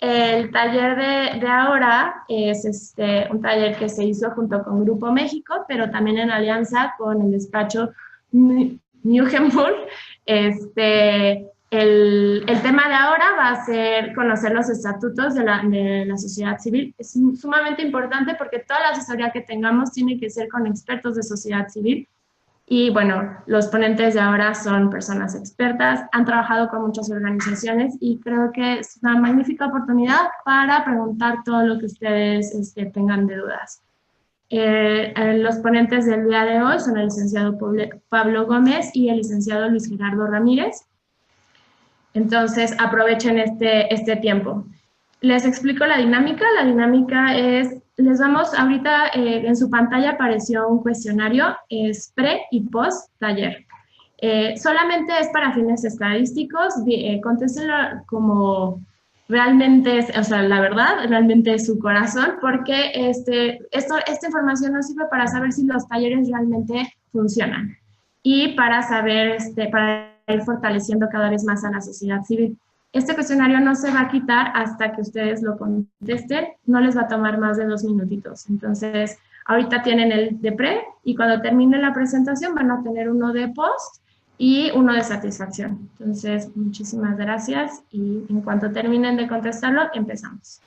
El taller de ahora es un taller que se hizo junto con Grupo México, pero también en alianza con el despacho Newgenburg. El tema de ahora va a ser conocer los estatutos de la sociedad civil. Es sumamente importante porque toda la asesoría que tengamos tiene que ser con expertos de sociedad civil. Y bueno, los ponentes de ahora son personas expertas, han trabajado con muchas organizaciones y creo que es una magnífica oportunidad para preguntar todo lo que ustedes tengan de dudas. Los ponentes del día de hoy son el licenciado Pablo Gómez y el licenciado Luis Gerardo Ramírez. Entonces, aprovechen este tiempo. Les explico la dinámica. La dinámica es, les vamos, ahorita en su pantalla apareció un cuestionario, es pre y post taller. Solamente es para fines estadísticos, contéstenlo como realmente es, o sea, la verdad, realmente es su corazón, porque esta información nos sirve para saber si los talleres realmente funcionan y para saber, para ir fortaleciendo cada vez más a la sociedad civil. Este cuestionario no se va a quitar hasta que ustedes lo contesten, no les va a tomar más de 2 minutitos. Entonces, ahorita tienen el de pre y cuando termine la presentación van a tener uno de post y uno de satisfacción. Entonces, muchísimas gracias y en cuanto terminen de contestarlo, empezamos.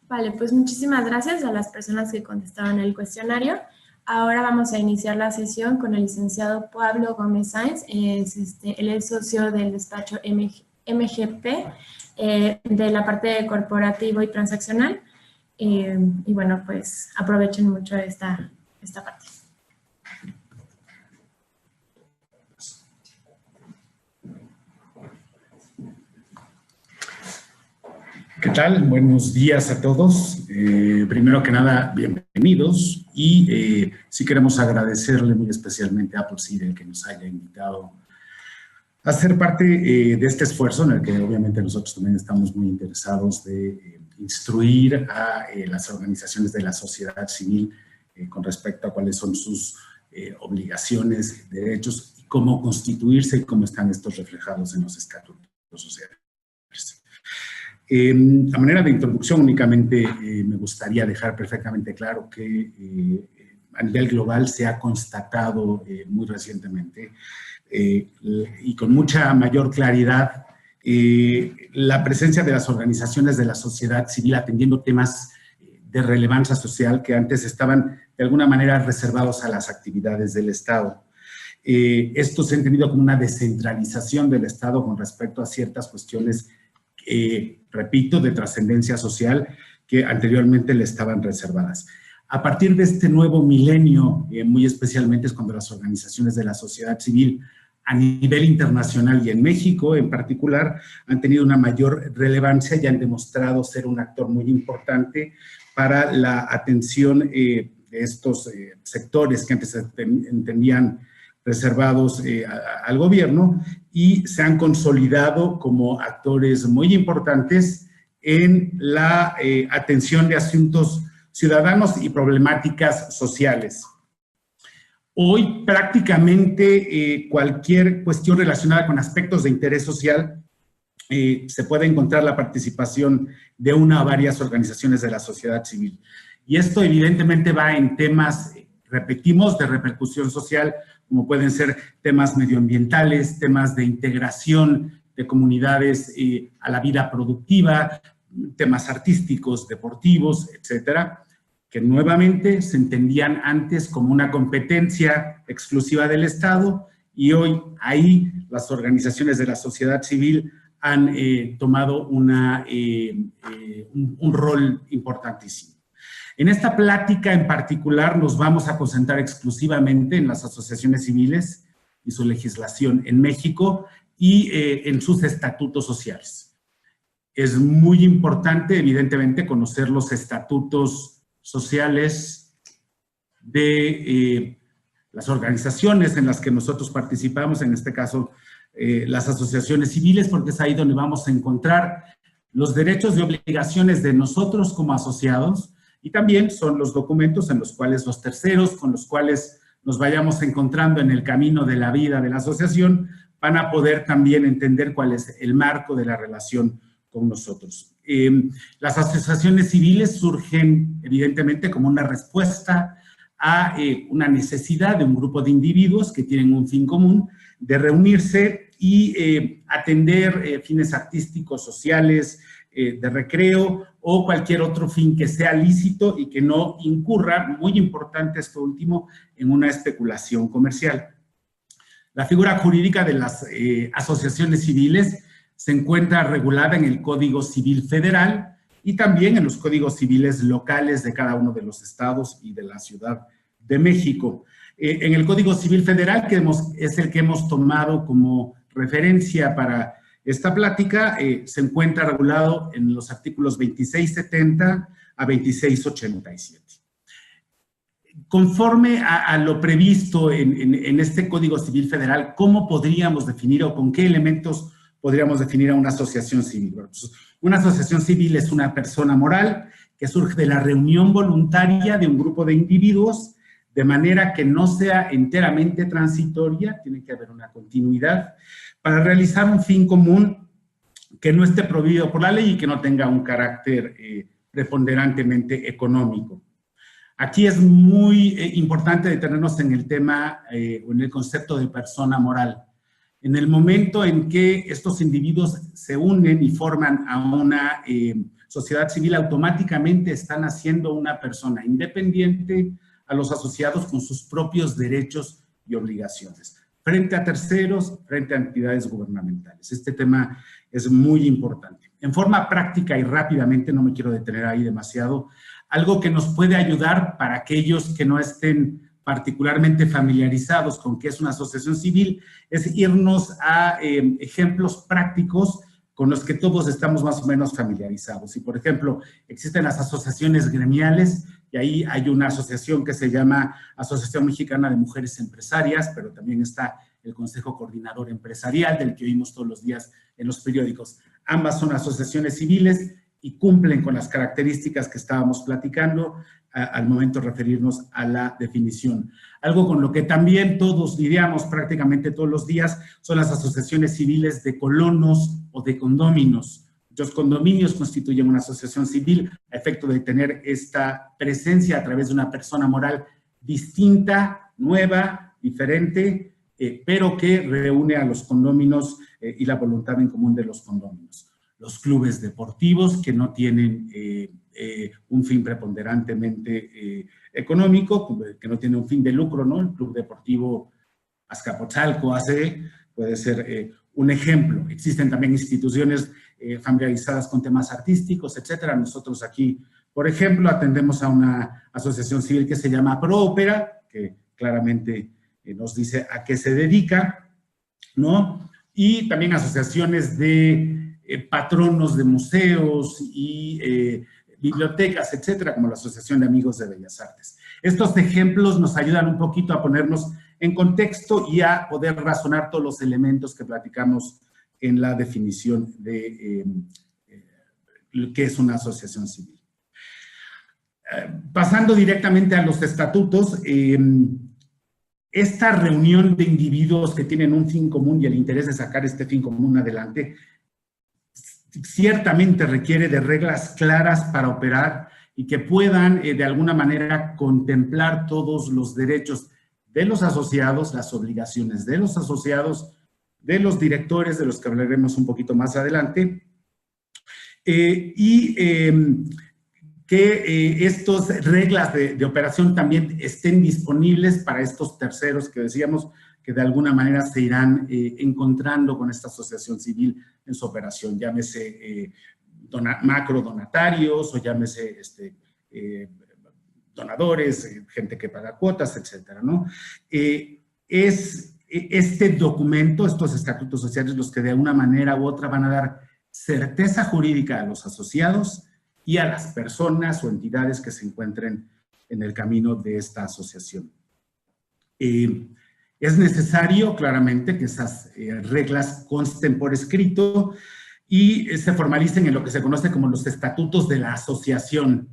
Vale, pues muchísimas gracias a las personas que contestaron el cuestionario. Ahora vamos a iniciar la sesión con el licenciado Pablo Gómez Sáenz. Él es socio del despacho MGP de la parte de corporativo y transaccional. Y bueno, pues aprovechen mucho esta parte. ¿Qué tal? Buenos días a todos. Primero que nada, bienvenidos. Y sí queremos agradecerle muy especialmente a Apple Seed que nos haya invitado a ser parte de este esfuerzo en el que obviamente nosotros también estamos muy interesados de instruir a las organizaciones de la sociedad civil con respecto a cuáles son sus obligaciones, derechos y cómo constituirse y cómo están estos reflejados en los estatutos sociales. A manera de introducción, únicamente me gustaría dejar perfectamente claro que a nivel global se ha constatado muy recientemente y con mucha mayor claridad la presencia de las organizaciones de la sociedad civil atendiendo temas de relevancia social que antes estaban de alguna manera reservados a las actividades del Estado. Esto se ha entendido como una descentralización del Estado con respecto a ciertas cuestiones repito, de trascendencia social que anteriormente le estaban reservadas. A partir de este nuevo milenio, muy especialmente es cuando las organizaciones de la sociedad civil a nivel internacional y en México en particular han tenido una mayor relevancia y han demostrado ser un actor muy importante para la atención de estos sectores que antes se entendían reservados al gobierno y se han consolidado como actores muy importantes en la atención de asuntos ciudadanos y problemáticas sociales. Hoy prácticamente cualquier cuestión relacionada con aspectos de interés social se puede encontrar la participación de una o varias organizaciones de la sociedad civil. Y esto evidentemente va en temas, repetimos, de repercusión social, como pueden ser temas medioambientales, temas de integración de comunidades a la vida productiva, temas artísticos, deportivos, etcétera, que nuevamente se entendían antes como una competencia exclusiva del Estado y hoy ahí las organizaciones de la sociedad civil han tomado un rol importantísimo. En esta plática en particular nos vamos a concentrar exclusivamente en las asociaciones civiles y su legislación en México y en sus estatutos sociales. Es muy importante, evidentemente, conocer los estatutos sociales de las organizaciones en las que nosotros participamos, en este caso las asociaciones civiles, porque es ahí donde vamos a encontrar los derechos y obligaciones de nosotros como asociados. Y también son los documentos en los cuales los terceros, con los cuales nos vayamos encontrando en el camino de la vida de la asociación, van a poder también entender cuál es el marco de la relación con nosotros. Las asociaciones civiles surgen, evidentemente, como una respuesta a una necesidad de un grupo de individuos que tienen un fin común de reunirse y atender fines artísticos, sociales, de recreo o cualquier otro fin que sea lícito y que no incurra, muy importante esto último, en una especulación comercial. La figura jurídica de las asociaciones civiles se encuentra regulada en el Código Civil Federal y también en los códigos civiles locales de cada uno de los estados y de la Ciudad de México. En el Código Civil Federal, que es el que hemos tomado como referencia para esta plática, se encuentra regulado en los artículos 2670 a 2687. Conforme a lo previsto en este Código Civil Federal, ¿cómo podríamos definir o con qué elementos podríamos definir a una asociación civil? Bueno, pues, una asociación civil es una persona moral que surge de la reunión voluntaria de un grupo de individuos, de manera que no sea enteramente transitoria, tiene que haber una continuidad, para realizar un fin común que no esté prohibido por la ley y que no tenga un carácter preponderantemente económico. Aquí es muy importante detenernos en el tema o en el concepto de persona moral. En el momento en que estos individuos se unen y forman a una sociedad civil automáticamente están haciendo una persona independiente a los asociados con sus propios derechos y obligaciones, frente a terceros, frente a entidades gubernamentales. Este tema es muy importante. En forma práctica y rápidamente, no me quiero detener ahí demasiado, algo que nos puede ayudar para aquellos que no estén particularmente familiarizados con qué es una asociación civil, es irnos a ejemplos prácticos con los que todos estamos más o menos familiarizados. Y, por ejemplo, existen las asociaciones gremiales, y ahí hay una asociación que se llama Asociación Mexicana de Mujeres Empresarias, pero también está el Consejo Coordinador Empresarial, del que oímos todos los días en los periódicos. Ambas son asociaciones civiles y cumplen con las características que estábamos platicando al momento de referirnos a la definición. Algo con lo que también todos lidiamos prácticamente todos los días son las asociaciones civiles de colonos o de condóminos. Los condominios constituyen una asociación civil a efecto de tener esta presencia a través de una persona moral distinta, nueva, diferente, pero que reúne a los condóminos y la voluntad en común de los condóminos. Los clubes deportivos que no tienen un fin preponderantemente económico, que no tiene un fin de lucro, ¿no? El Club Deportivo Azcapotzalco puede ser un ejemplo. Existen también instituciones familiarizadas con temas artísticos, etcétera. Nosotros aquí, por ejemplo, atendemos a una asociación civil que se llama Proópera, que claramente nos dice a qué se dedica, ¿no? Y también asociaciones de patronos de museos y bibliotecas, etcétera, como la Asociación de Amigos de Bellas Artes. Estos ejemplos nos ayudan un poquito a ponernos en contexto y a poder razonar todos los elementos que platicamos en la definición de qué es una asociación civil. Pasando directamente a los estatutos, esta reunión de individuos que tienen un fin común y el interés de sacar este fin común adelante, ciertamente requiere de reglas claras para operar y que puedan de alguna manera contemplar todos los derechos de los asociados, las obligaciones de los asociados, de los directores, de los que hablaremos un poquito más adelante, que estas reglas de operación también estén disponibles para estos terceros que decíamos que de alguna manera se irán encontrando con esta asociación civil en su operación, llámese macro donatarios o llámese donadores, gente que paga cuotas, etcétera, ¿no? Es este documento, estos estatutos sociales, los que de una manera u otra van a dar certeza jurídica a los asociados y a las personas o entidades que se encuentren en el camino de esta asociación. Es necesario, claramente, que esas reglas consten por escrito y se formalicen en lo que se conoce como los estatutos de la asociación.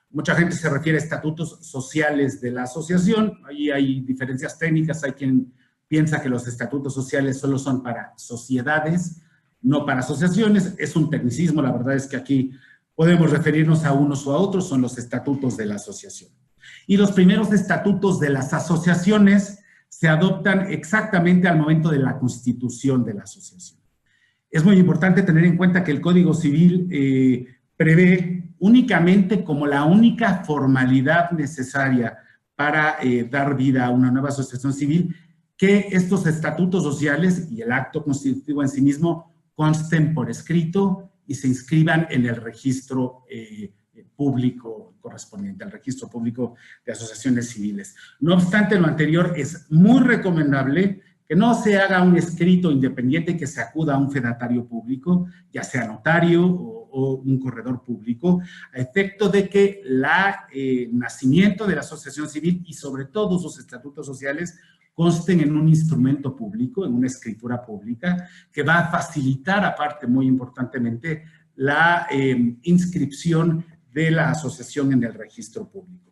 Mucha gente se refiere a estatutos sociales de la asociación. Ahí hay diferencias técnicas. Hay quien piensa que los estatutos sociales solo son para sociedades, no para asociaciones. Es un tecnicismo. La verdad es que aquí podemos referirnos a unos o a otros. Son los estatutos de la asociación. Y los primeros estatutos de las asociaciones se adoptan exactamente al momento de la constitución de la asociación. Es muy importante tener en cuenta que el Código Civil prevé únicamente como la única formalidad necesaria para dar vida a una nueva asociación civil, que estos estatutos sociales y el acto constitutivo en sí mismo consten por escrito y se inscriban en el registro público correspondiente, al registro público de asociaciones civiles. No obstante lo anterior, es muy recomendable que no se haga un escrito independiente, que se acuda a un fedatario público, ya sea notario o un corredor público, a efecto de que el nacimiento de la asociación civil y sobre todo sus estatutos sociales consten en un instrumento público, en una escritura pública, que va a facilitar, aparte, muy importantemente, la inscripción de la asociación en el registro público.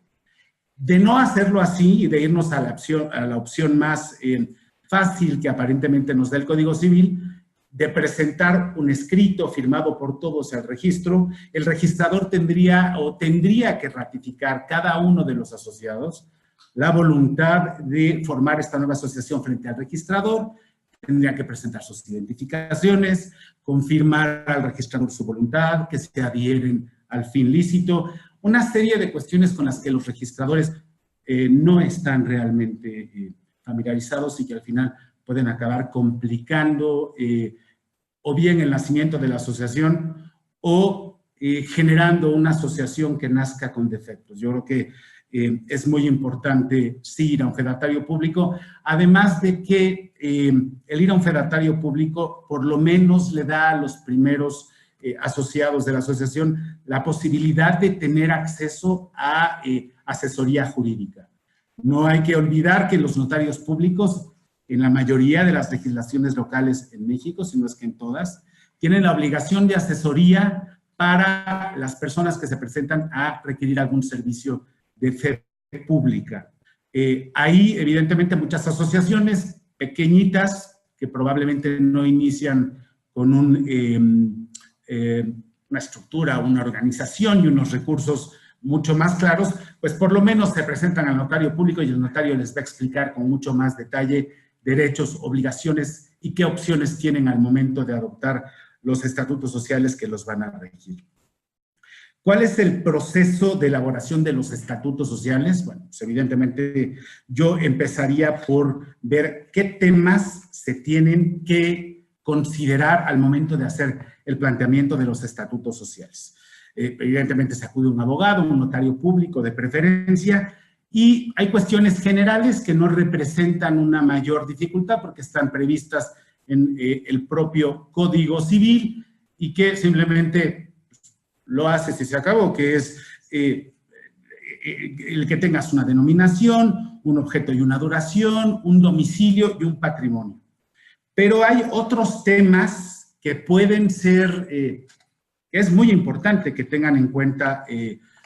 De no hacerlo así y de irnos a la opción más fácil que aparentemente nos da el Código Civil, de presentar un escrito firmado por todos al registro, el registrador tendría que ratificar cada uno de los asociados la voluntad de formar esta nueva asociación frente al registrador, tendría que presentar sus identificaciones, confirmar al registrador su voluntad, que se adhieren al fin lícito, una serie de cuestiones con las que los registradores no están realmente familiarizados y que al final pueden acabar complicando o bien el nacimiento de la asociación o generando una asociación que nazca con defectos. Yo creo que es muy importante sí ir a un fedatario público, además de que el ir a un fedatario público por lo menos le da a los primeros asociados de la asociación la posibilidad de tener acceso a asesoría jurídica. No hay que olvidar que los notarios públicos, en la mayoría de las legislaciones locales en México, si no es que en todas, tienen la obligación de asesoría para las personas que se presentan a requerir algún servicio de fe pública. Hay, evidentemente, muchas asociaciones pequeñitas que probablemente no inician con una estructura, una organización y unos recursos mucho más claros, pues por lo menos se presentan al notario público y el notario les va a explicar con mucho más detalle derechos, obligaciones y qué opciones tienen al momento de adoptar los estatutos sociales que los van a regir. ¿Cuál es el proceso de elaboración de los estatutos sociales? Bueno, pues evidentemente yo empezaría por ver qué temas se tienen que considerar al momento de hacer el planteamiento de los estatutos sociales. Evidentemente se acude un abogado, un notario público de preferencia, y hay cuestiones generales que no representan una mayor dificultad porque están previstas en el propio Código Civil y que simplemente lo hace si se acabó, que es el que tengas una denominación, un objeto y una duración, un domicilio y un patrimonio. Pero hay otros temas que pueden ser, es muy importante que tengan en cuenta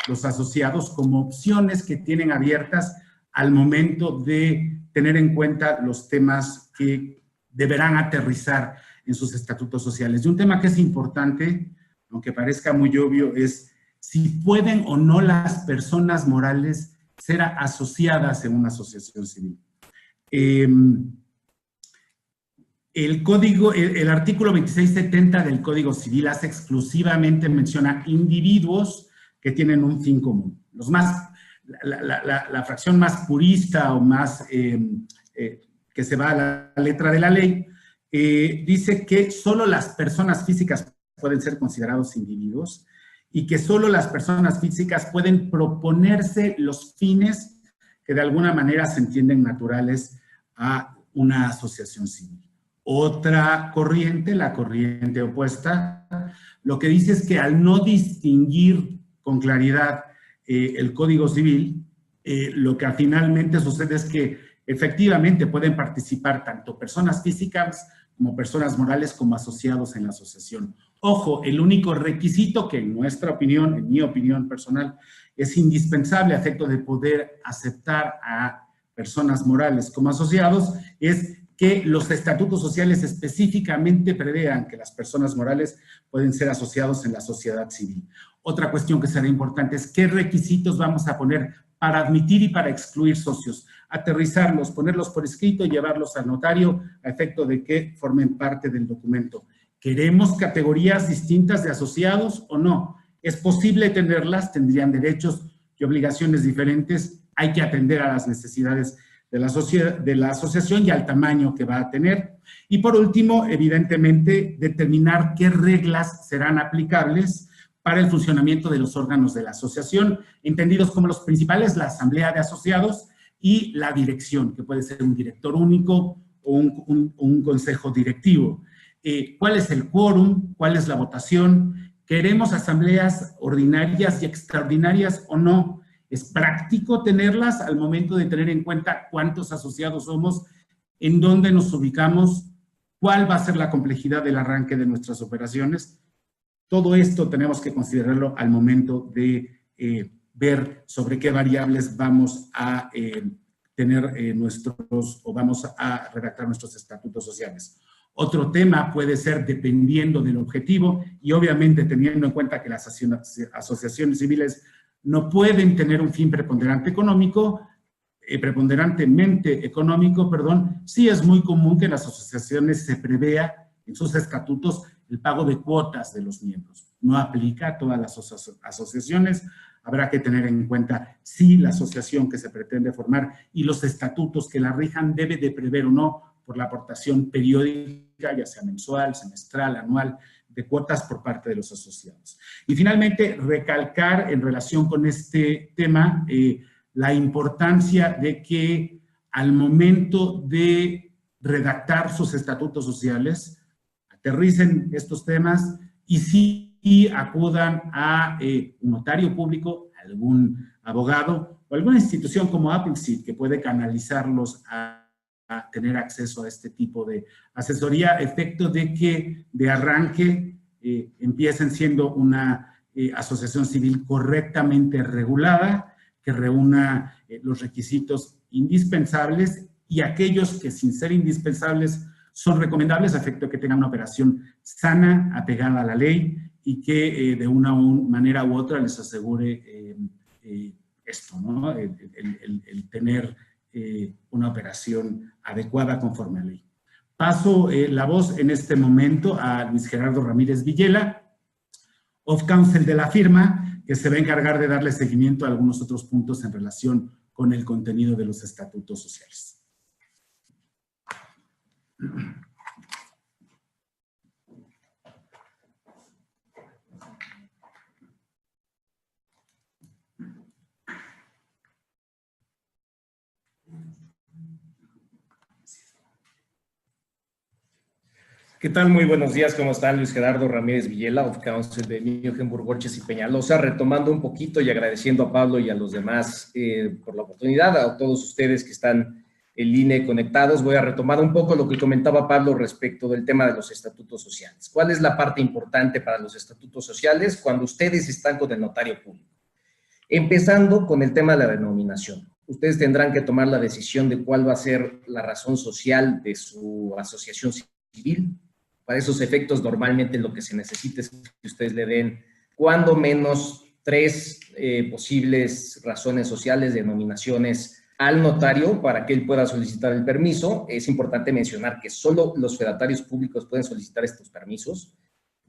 los asociados como opciones que tienen abiertas al momento de tener en cuenta los temas que deberán aterrizar en sus estatutos sociales. Y un tema que es importante, aunque parezca muy obvio, es si pueden o no las personas morales ser asociadas en una asociación civil. El artículo 2670 del Código Civil hace exclusivamente mención a individuos que tienen un fin común. La fracción más purista o más que se va a la letra de la ley, dice que solo las personas físicas pueden ser considerados individuos y que solo las personas físicas pueden proponerse los fines que de alguna manera se entienden naturales a una asociación civil. Otra corriente, la corriente opuesta, lo que dice es que al no distinguir con claridad el Código Civil, lo que finalmente sucede es que efectivamente pueden participar tanto personas físicas como personas morales como asociados en la asociación. Ojo, el único requisito que en nuestra opinión, en mi opinión personal, es indispensable a efecto de poder aceptar a personas morales como asociados es que los estatutos sociales específicamente prevean que las personas morales pueden ser asociados en la sociedad civil. Otra cuestión que será importante es qué requisitos vamos a poner para admitir y para excluir socios, aterrizarlos, ponerlos por escrito y llevarlos al notario a efecto de que formen parte del documento. ¿Queremos categorías distintas de asociados o no? ¿Es posible tenerlas? ¿Tendrían derechos y obligaciones diferentes? Hay que atender a las necesidades de la asociación y al tamaño que va a tener. Y por último, evidentemente, determinar qué reglas serán aplicables para el funcionamiento de los órganos de la asociación, entendidos como los principales, la asamblea de asociados y la dirección, que puede ser un director único o un consejo directivo. ¿Cuál es el quórum? ¿Cuál es la votación? ¿Queremos asambleas ordinarias y extraordinarias o no? ¿Es práctico tenerlas al momento de tener en cuenta cuántos asociados somos, en dónde nos ubicamos, cuál va a ser la complejidad del arranque de nuestras operaciones? Todo esto tenemos que considerarlo al momento de ver sobre qué variables vamos a tener vamos a redactar nuestros estatutos sociales. Otro tema puede ser dependiendo del objetivo y obviamente teniendo en cuenta que las asociaciones civiles no pueden tener un fin preponderantemente económico, sí es muy común que en las asociaciones se prevea en sus estatutos el pago de cuotas de los miembros. No aplica a todas las asociaciones. Habrá que tener en cuenta si la asociación que se pretende formar y los estatutos que la rijan debe de prever o no por la aportación periódica, ya sea mensual, semestral, anual, de cuotas por parte de los asociados. Y finalmente, recalcar en relación con este tema la importancia de que al momento de redactar sus estatutos sociales, aterricen estos temas y sí acudan a un notario público, algún abogado o alguna institución como Appleseed que puede canalizarlos a tener acceso a este tipo de asesoría, a efecto de que de arranque empiecen siendo una asociación civil correctamente regulada, que reúna los requisitos indispensables y aquellos que sin ser indispensables son recomendables a efecto de que tengan una operación sana, apegada a la ley y que de una manera u otra les asegure esto, ¿no? El tener una operación adecuada conforme a ley. Paso la voz en este momento a Luis Gerardo Ramírez Villela, Off Counsel de la firma, que se va a encargar de darle seguimiento a algunos otros puntos en relación con el contenido de los estatutos sociales. ¿Qué tal? Muy buenos días, ¿cómo están? Luis Gerardo Ramírez Villela, Off Counsel de Newgenburg, Borges y Peñalosa, retomando un poquito y agradeciendo a Pablo y a los demás por la oportunidad, a todos ustedes que están en línea y conectados. Voy a retomar un poco lo que comentaba Pablo respecto del tema de los estatutos sociales. ¿Cuál es la parte importante para los estatutos sociales cuando ustedes están con el notario público? Empezando con el tema de la denominación. Ustedes tendrán que tomar la decisión de cuál va a ser la razón social de su asociación civil. Para esos efectos, normalmente lo que se necesita es que ustedes le den cuando menos 3 posibles razones sociales, denominaciones al notario para que él pueda solicitar el permiso. Es importante mencionar que solo los fedatarios públicos pueden solicitar estos permisos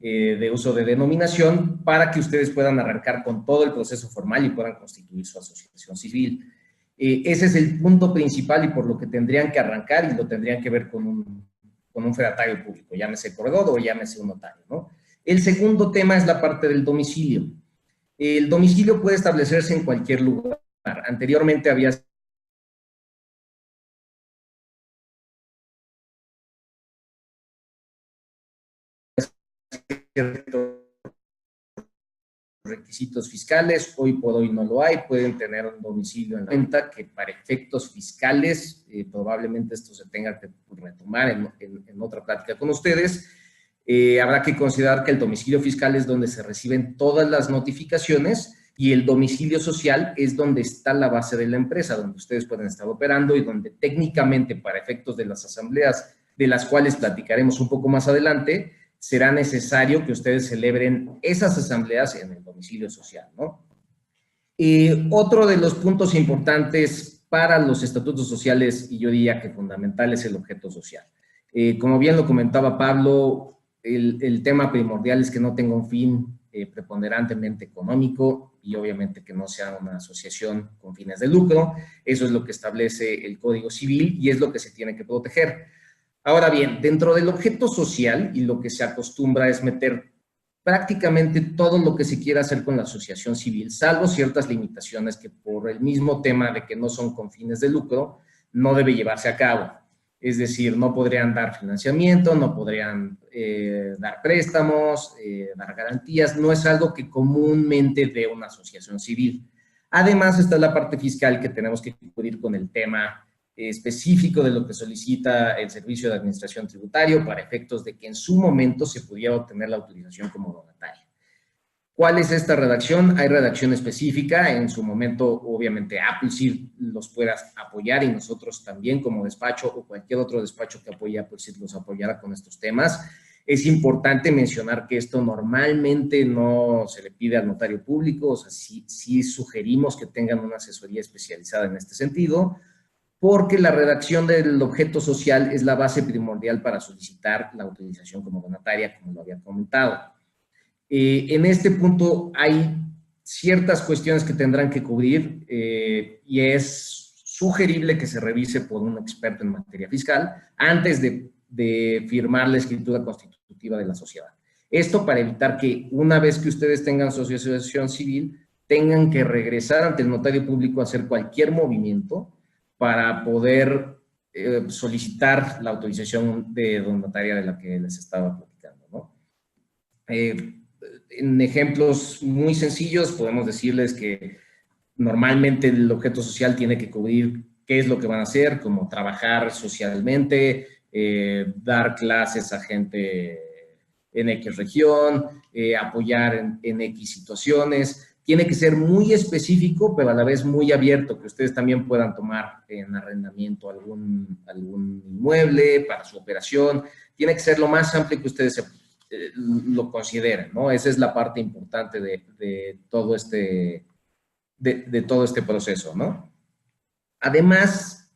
de uso de denominación para que ustedes puedan arrancar con todo el proceso formal y puedan constituir su asociación civil. Ese es el punto principal y por lo que tendrían que arrancar y lo tendrían que ver con un fedatario público, llámese corredor o llámese un notario, ¿no? El segundo tema es la parte del domicilio. El domicilio puede establecerse en cualquier lugar. Anteriormente había requisitos fiscales, hoy por hoy no lo hay, pueden tener un domicilio en la cuenta que para efectos fiscales, probablemente esto se tenga que retomar en otra plática con ustedes. Habrá que considerar que el domicilio fiscal es donde se reciben todas las notificaciones y el domicilio social es donde está la base de la empresa, donde ustedes pueden estar operando y donde técnicamente para efectos de las asambleas, de las cuales platicaremos un poco más adelante, será necesario que ustedes celebren esas asambleas en el domicilio social, ¿no? Otro de los puntos importantes para los estatutos sociales, y yo diría que fundamental, es el objeto social. Como bien lo comentaba Pablo, el tema primordial es que no tenga un fin preponderantemente económico y obviamente que no sea una asociación con fines de lucro. Eso es lo que establece el Código Civil y es lo que se tiene que proteger. Ahora bien, dentro del objeto social, y lo que se acostumbra es meter prácticamente todo lo que se quiera hacer con la asociación civil, salvo ciertas limitaciones que por el mismo tema de que no son con fines de lucro, no debe llevarse a cabo. Es decir, no podrían dar financiamiento, no podrían dar préstamos, dar garantías, no es algo que comúnmente dé una asociación civil. Además está la parte fiscal que tenemos que cubrir con el tema específico de lo que solicita el Servicio de Administración Tributario para efectos de que en su momento se pudiera obtener la autorización como donataria. ¿Cuál es esta redacción? Hay redacción específica, en su momento obviamente Appleseed los pueda apoyar y nosotros también como despacho o cualquier otro despacho que apoye Appleseed los apoyará con estos temas. Es importante mencionar que esto normalmente no se le pide al notario público, o sea, sí sugerimos que tengan una asesoría especializada en este sentido. porque la redacción del objeto social es la base primordial para solicitar la autorización como donataria, como lo había comentado. En este punto hay ciertas cuestiones que tendrán que cubrir y es sugerible que se revise por un experto en materia fiscal antes de firmar la escritura constitutiva de la sociedad. Esto para evitar que una vez que ustedes tengan su asociación civil, tengan que regresar ante el notario público a hacer cualquier movimiento para poder solicitar la autorización de donataria de la que les estaba platicando, ¿no? En ejemplos muy sencillos podemos decirles que normalmente el objeto social tiene que cubrir qué es lo que van a hacer, como trabajar socialmente, dar clases a gente en X región, apoyar en X situaciones. Tiene que ser muy específico, pero a la vez muy abierto, que ustedes también puedan tomar en arrendamiento algún inmueble para su operación. Tiene que ser lo más amplio que ustedes lo consideren, ¿no? Esa es la parte importante de todo este proceso, ¿no? Además,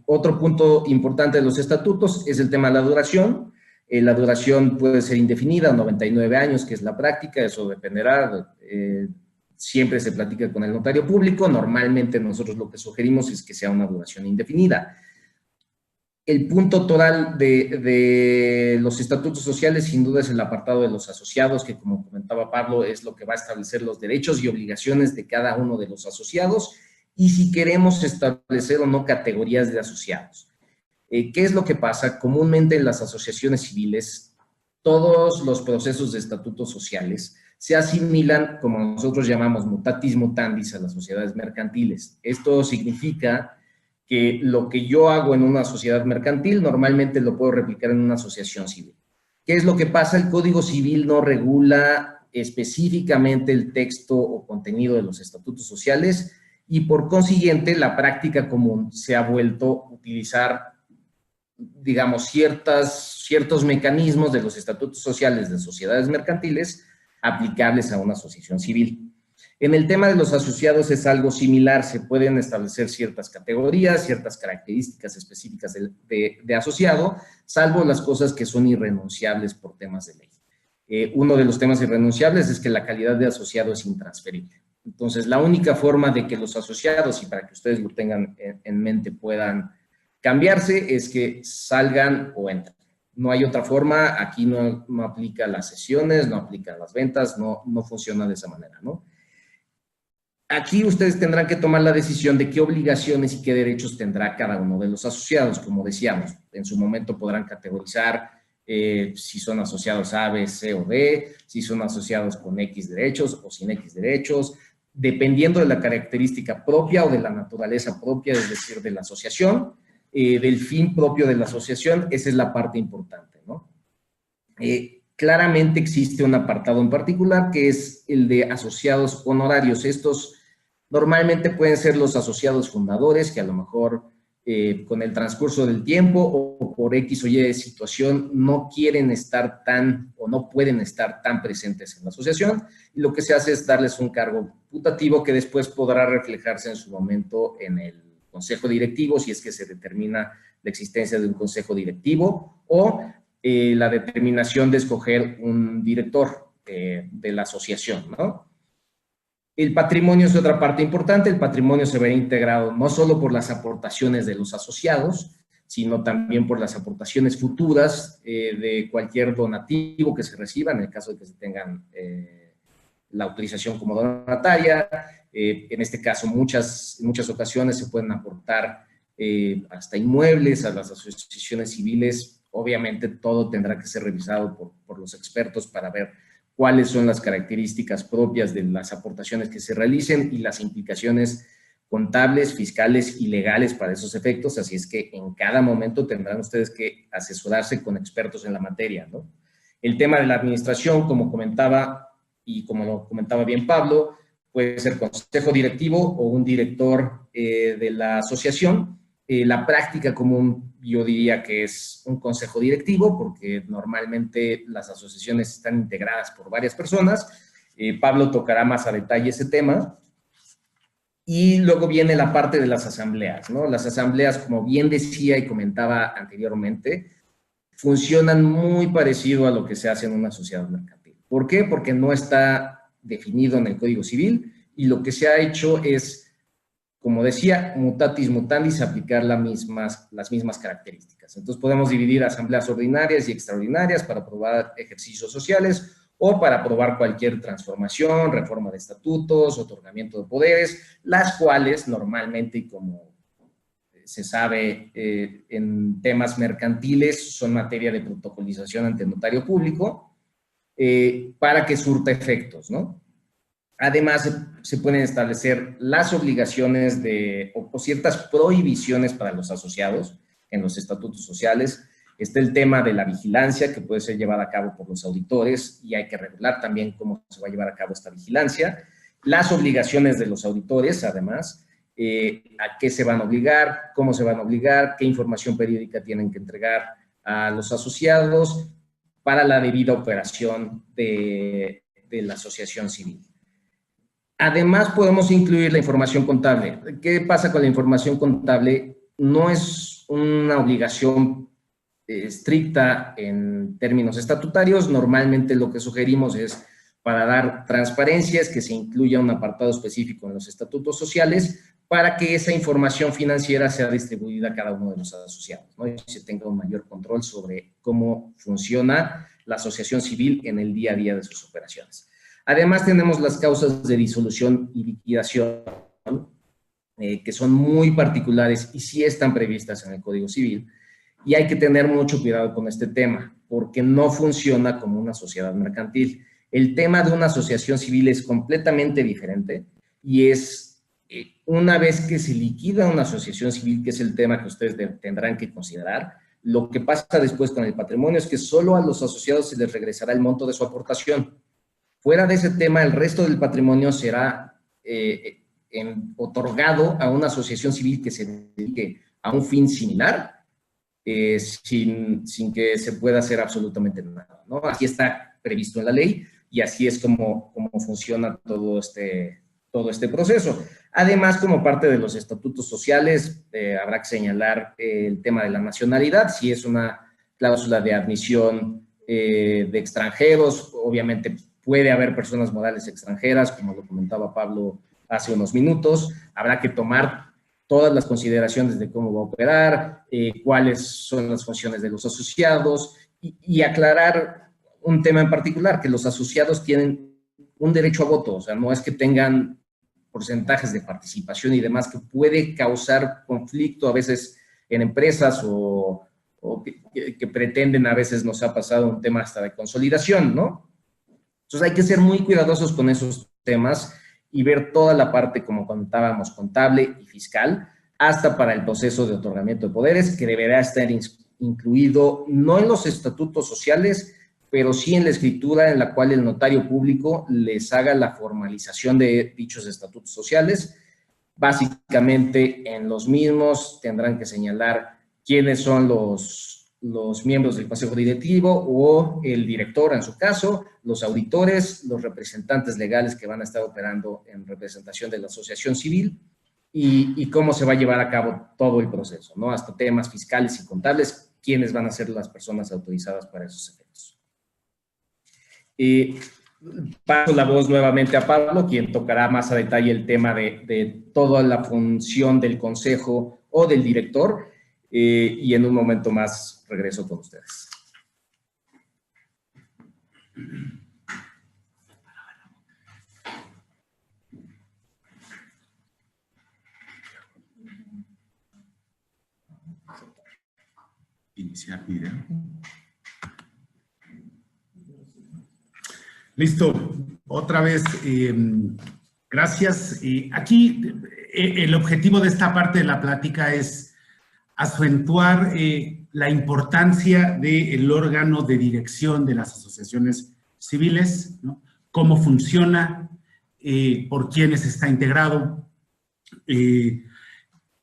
otro punto importante de los estatutos es el tema de la duración. La duración puede ser indefinida, 99 años, que es la práctica, eso dependerá. Siempre se platica con el notario público. Normalmente nosotros lo que sugerimos es que sea una duración indefinida. El punto total de los estatutos sociales, sin duda, es el apartado de los asociados, que como comentaba Pablo, es lo que va a establecer los derechos y obligaciones de cada uno de los asociados, y si queremos establecer o no categorías de asociados. ¿Qué es lo que pasa? Comúnmente en las asociaciones civiles, todos los procesos de estatutos sociales se asimilan, como nosotros llamamos mutatis mutandis, a las sociedades mercantiles. Esto significa que lo que yo hago en una sociedad mercantil normalmente lo puedo replicar en una asociación civil. ¿Qué es lo que pasa? El Código Civil no regula específicamente el texto o contenido de los estatutos sociales y por consiguiente la práctica común se ha vuelto a utilizar, digamos, ciertos mecanismos de los estatutos sociales de sociedades mercantiles aplicables a una asociación civil. En el tema de los asociados es algo similar, se pueden establecer ciertas categorías, ciertas características específicas de asociado, salvo las cosas que son irrenunciables por temas de ley. Uno de los temas irrenunciables es que la calidad de asociado es intransferible. Entonces, la única forma de que los asociados, y para que ustedes lo tengan en mente, puedan cambiarse, es que salgan o entren. No hay otra forma, aquí no aplica las sesiones, no aplican las ventas, no funciona de esa manera, ¿no? Aquí ustedes tendrán que tomar la decisión de qué obligaciones y qué derechos tendrá cada uno de los asociados. Como decíamos, en su momento podrán categorizar si son asociados A, B, C o D, si son asociados con X derechos o sin X derechos, dependiendo de la característica propia o de la naturaleza propia, es decir, de la asociación, del fin propio de la asociación. Esa es la parte importante, ¿no? Claramente existe un apartado en particular que es el de asociados honorarios. Estos normalmente pueden ser los asociados fundadores que a lo mejor con el transcurso del tiempo o por X o Y situación no quieren estar o no pueden estar tan presentes en la asociación, y lo que se hace es darles un cargo putativo que después podrá reflejarse en su momento en el consejo directivo, si es que se determina la existencia de un consejo directivo, o la determinación de escoger un director de la asociación, ¿no? El patrimonio es otra parte importante. El patrimonio se verá integrado no solo por las aportaciones de los asociados, sino también por las aportaciones futuras de cualquier donativo que se reciba, en el caso de que se tengan la autorización como donataria. En este caso, en muchas ocasiones se pueden aportar hasta inmuebles a las asociaciones civiles. Obviamente todo tendrá que ser revisado por los expertos para ver cuáles son las características propias de las aportaciones que se realicen y las implicaciones contables, fiscales y legales para esos efectos. Así es que en cada momento tendrán ustedes que asesorarse con expertos en la materia, ¿no? El tema de la administración, como comentaba y como lo comentaba bien Pablo, puede ser consejo directivo o un director de la asociación. La práctica común, yo diría que es un consejo directivo, porque normalmente las asociaciones están integradas por varias personas. Pablo tocará más a detalle ese tema. Y luego viene la parte de las asambleas, ¿no? Las asambleas, como bien decía y comentaba anteriormente, funcionan muy parecido a lo que se hace en una sociedad mercantil. ¿Por qué? Porque no está definido en el Código Civil y lo que se ha hecho es, como decía, mutatis mutandis, aplicar las mismas características. Entonces podemos dividir asambleas ordinarias y extraordinarias para aprobar ejercicios sociales o para aprobar cualquier transformación, reforma de estatutos, otorgamiento de poderes, las cuales normalmente, y como se sabe en temas mercantiles, son materia de protocolización ante el notario público para que surta efectos, ¿no? Además, se pueden establecer las obligaciones o ciertas prohibiciones para los asociados en los estatutos sociales. Está el tema de la vigilancia, que puede ser llevada a cabo por los auditores, y hay que regular también cómo se va a llevar a cabo esta vigilancia. Las obligaciones de los auditores, además, a qué se van a obligar, cómo se van a obligar, qué información periódica tienen que entregar a los asociados para la debida operación de la asociación civil. Además, podemos incluir la información contable. ¿Qué pasa con la información contable? No es una obligación estricta en términos estatutarios. Normalmente lo que sugerimos es, para dar transparencia, es que se incluya un apartado específico en los estatutos sociales para que esa información financiera sea distribuida a cada uno de los asociados, ¿no? Y se tenga un mayor control sobre cómo funciona la asociación civil en el día a día de sus operaciones. Además, tenemos las causas de disolución y liquidación, que son muy particulares y sí están previstas en el Código Civil, y hay que tener mucho cuidado con este tema, porque no funciona como una sociedad mercantil. El tema de una asociación civil es completamente diferente y es una vez que se liquida una asociación civil, que es el tema que ustedes tendrán que considerar, lo que pasa después con el patrimonio es que solo a los asociados se les regresará el monto de su aportación. Fuera de ese tema, el resto del patrimonio será otorgado a una asociación civil que se dedique a un fin similar, sin que se pueda hacer absolutamente nada, ¿no? Así está previsto en la ley y así es como funciona todo este proceso. Además, como parte de los estatutos sociales, habrá que señalar el tema de la nacionalidad, si es una cláusula de admisión de extranjeros, obviamente puede haber personas morales extranjeras, como lo comentaba Pablo hace unos minutos. Habrá que tomar todas las consideraciones de cómo va a operar, cuáles son las funciones de los asociados y aclarar un tema en particular, que los asociados tienen un derecho a voto, o sea, no es que tengan porcentajes de participación y demás, que puede causar conflicto a veces en empresas o que pretenden, a veces nos ha pasado un tema hasta de consolidación, ¿no? Entonces hay que ser muy cuidadosos con esos temas y ver toda la parte, como comentábamos, contable y fiscal, hasta para el proceso de otorgamiento de poderes, que deberá estar incluido no en los estatutos sociales, pero sí en la escritura en la cual el notario público les haga la formalización de dichos estatutos sociales. Básicamente, en los mismos tendrán que señalar quiénes son los miembros del consejo directivo o el director en su caso, los auditores, los representantes legales que van a estar operando en representación de la asociación civil y cómo se va a llevar a cabo todo el proceso, ¿no? Hasta temas fiscales y contables, quiénes van a ser las personas autorizadas para esos efectos. Paso la voz nuevamente a Pablo, quien tocará más a detalle el tema de toda la función del consejo o del director, y en un momento más regreso con ustedes. Iniciar video. Listo. Otra vez, gracias. Aquí el objetivo de esta parte de la plática es acentuar la importancia del órgano de dirección de las asociaciones civiles, ¿no? Cómo funciona, por quiénes está integrado.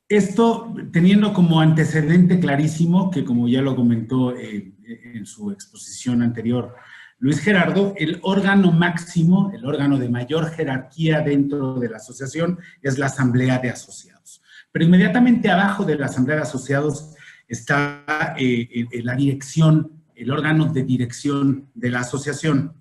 Esto teniendo como antecedente clarísimo, que como ya lo comentó en su exposición anterior Luis Gerardo, el órgano máximo, el órgano de mayor jerarquía dentro de la asociación es la Asamblea de Asociados. Pero inmediatamente abajo de la Asamblea de Asociados está la dirección, el órgano de dirección de la asociación.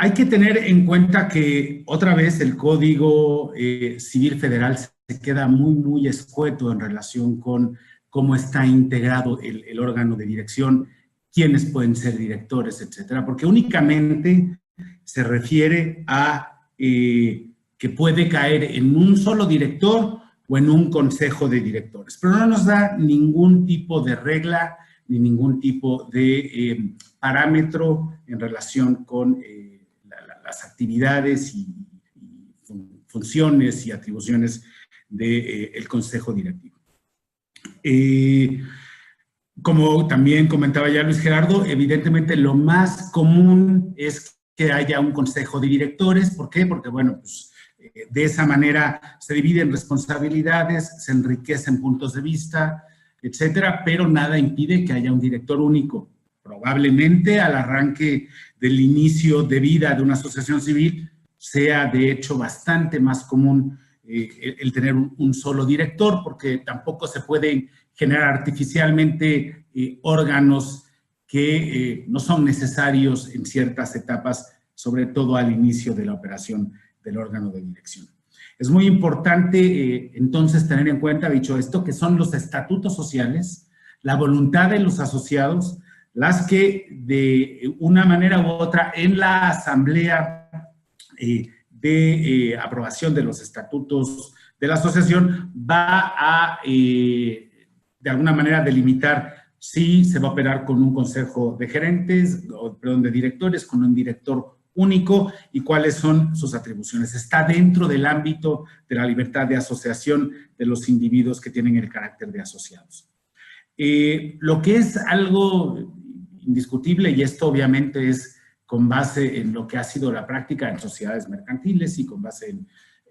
Hay que tener en cuenta que otra vez el Código Civil Federal se queda muy escueto en relación con cómo está integrado el órgano de dirección, quiénes pueden ser directores, etcétera, porque únicamente se refiere a que puede caer en un solo director o en un consejo de directores, pero no nos da ningún tipo de regla ni ningún tipo de parámetro en relación con las actividades y funciones y atribuciones del consejo directivo. Como también comentaba ya Luis Gerardo, evidentemente lo más común es que haya un consejo de directores. ¿Por qué? Porque, bueno, pues de esa manera se dividen responsabilidades, se enriquecen puntos de vista, etcétera, pero nada impide que haya un director único. Probablemente al arranque del inicio de vida de una asociación civil sea de hecho bastante más común el tener un solo director, porque tampoco se pueden generar artificialmente órganos que no son necesarios en ciertas etapas, sobre todo al inicio de la operación del órgano de dirección. Es muy importante entonces tener en cuenta, dicho esto, que son los estatutos sociales, la voluntad de los asociados, las que de una manera u otra en la asamblea de aprobación de los estatutos de la asociación va a, de alguna manera, delimitar si se va a operar con un consejo de gerentes, perdón, de directores, con un director único y cuáles son sus atribuciones. Está dentro del ámbito de la libertad de asociación de los individuos que tienen el carácter de asociados. Lo que es algo indiscutible, y esto obviamente es con base en lo que ha sido la práctica en sociedades mercantiles y con base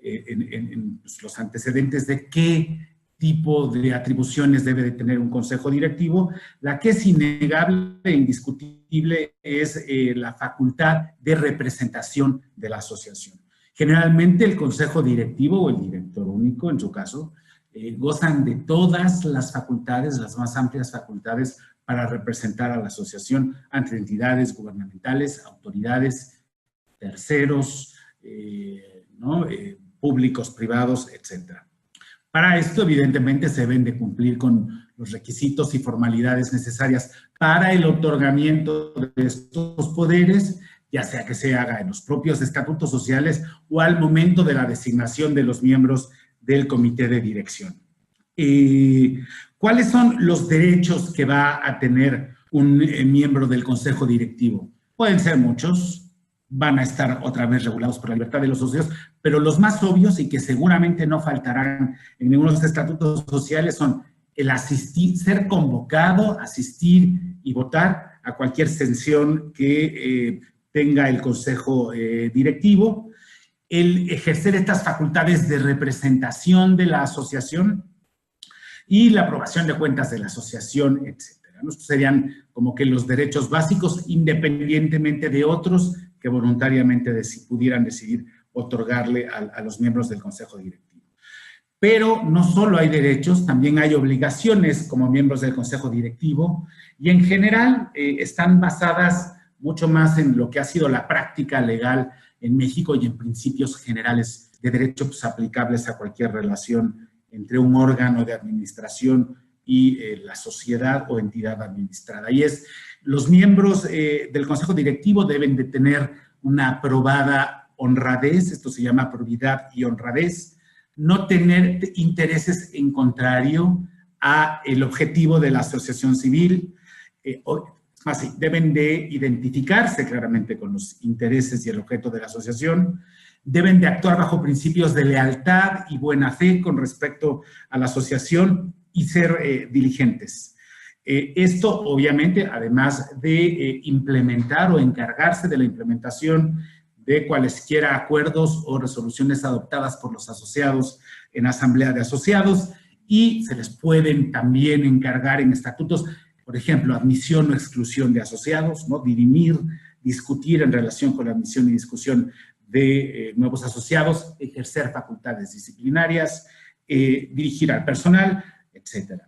en los antecedentes de qué tipo de atribuciones debe de tener un consejo directivo, la que es innegable e indiscutible es la facultad de representación de la asociación. Generalmente el consejo directivo o el director único, en su caso, gozan de todas las facultades, las más amplias facultades para representar a la asociación ante entidades gubernamentales, autoridades, terceros, públicos, privados, etc. Para esto, evidentemente, se deben de cumplir con los requisitos y formalidades necesarias para el otorgamiento de estos poderes, ya sea que se haga en los propios estatutos sociales o al momento de la designación de los miembros del comité de dirección. ¿Cuáles son los derechos que va a tener un miembro del consejo directivo? Pueden ser muchos, van a estar otra vez regulados por la libertad de los socios, pero los más obvios y que seguramente no faltarán en ninguno de los estatutos sociales son el asistir, ser convocado, asistir y votar a cualquier sesión que tenga el consejo directivo, el ejercer estas facultades de representación de la asociación y la aprobación de cuentas de la asociación, etcétera. Estos serían como que los derechos básicos, independientemente de otros que voluntariamente pudieran decidir otorgarle a los miembros del consejo directivo. Pero no solo hay derechos, también hay obligaciones como miembros del consejo directivo y en general están basadas mucho más en lo que ha sido la práctica legal en México y en principios generales de derecho pues, aplicables a cualquier relación entre un órgano de administración y la sociedad o entidad administrada. Y es, los miembros del consejo directivo deben de tener una aprobada honradez, esto se llama probidad y honradez, no tener intereses en contrario a el objetivo de la asociación civil, deben de identificarse claramente con los intereses y el objeto de la asociación, deben de actuar bajo principios de lealtad y buena fe con respecto a la asociación y ser diligentes. Esto, obviamente, además de implementar o encargarse de la implementación de cualesquiera acuerdos o resoluciones adoptadas por los asociados en asamblea de asociados y se les pueden también encargar en estatutos por ejemplo, admisión o exclusión de asociados, ¿no? Dirimir, discutir en relación con la admisión y discusión de nuevos asociados, ejercer facultades disciplinarias, dirigir al personal, etc.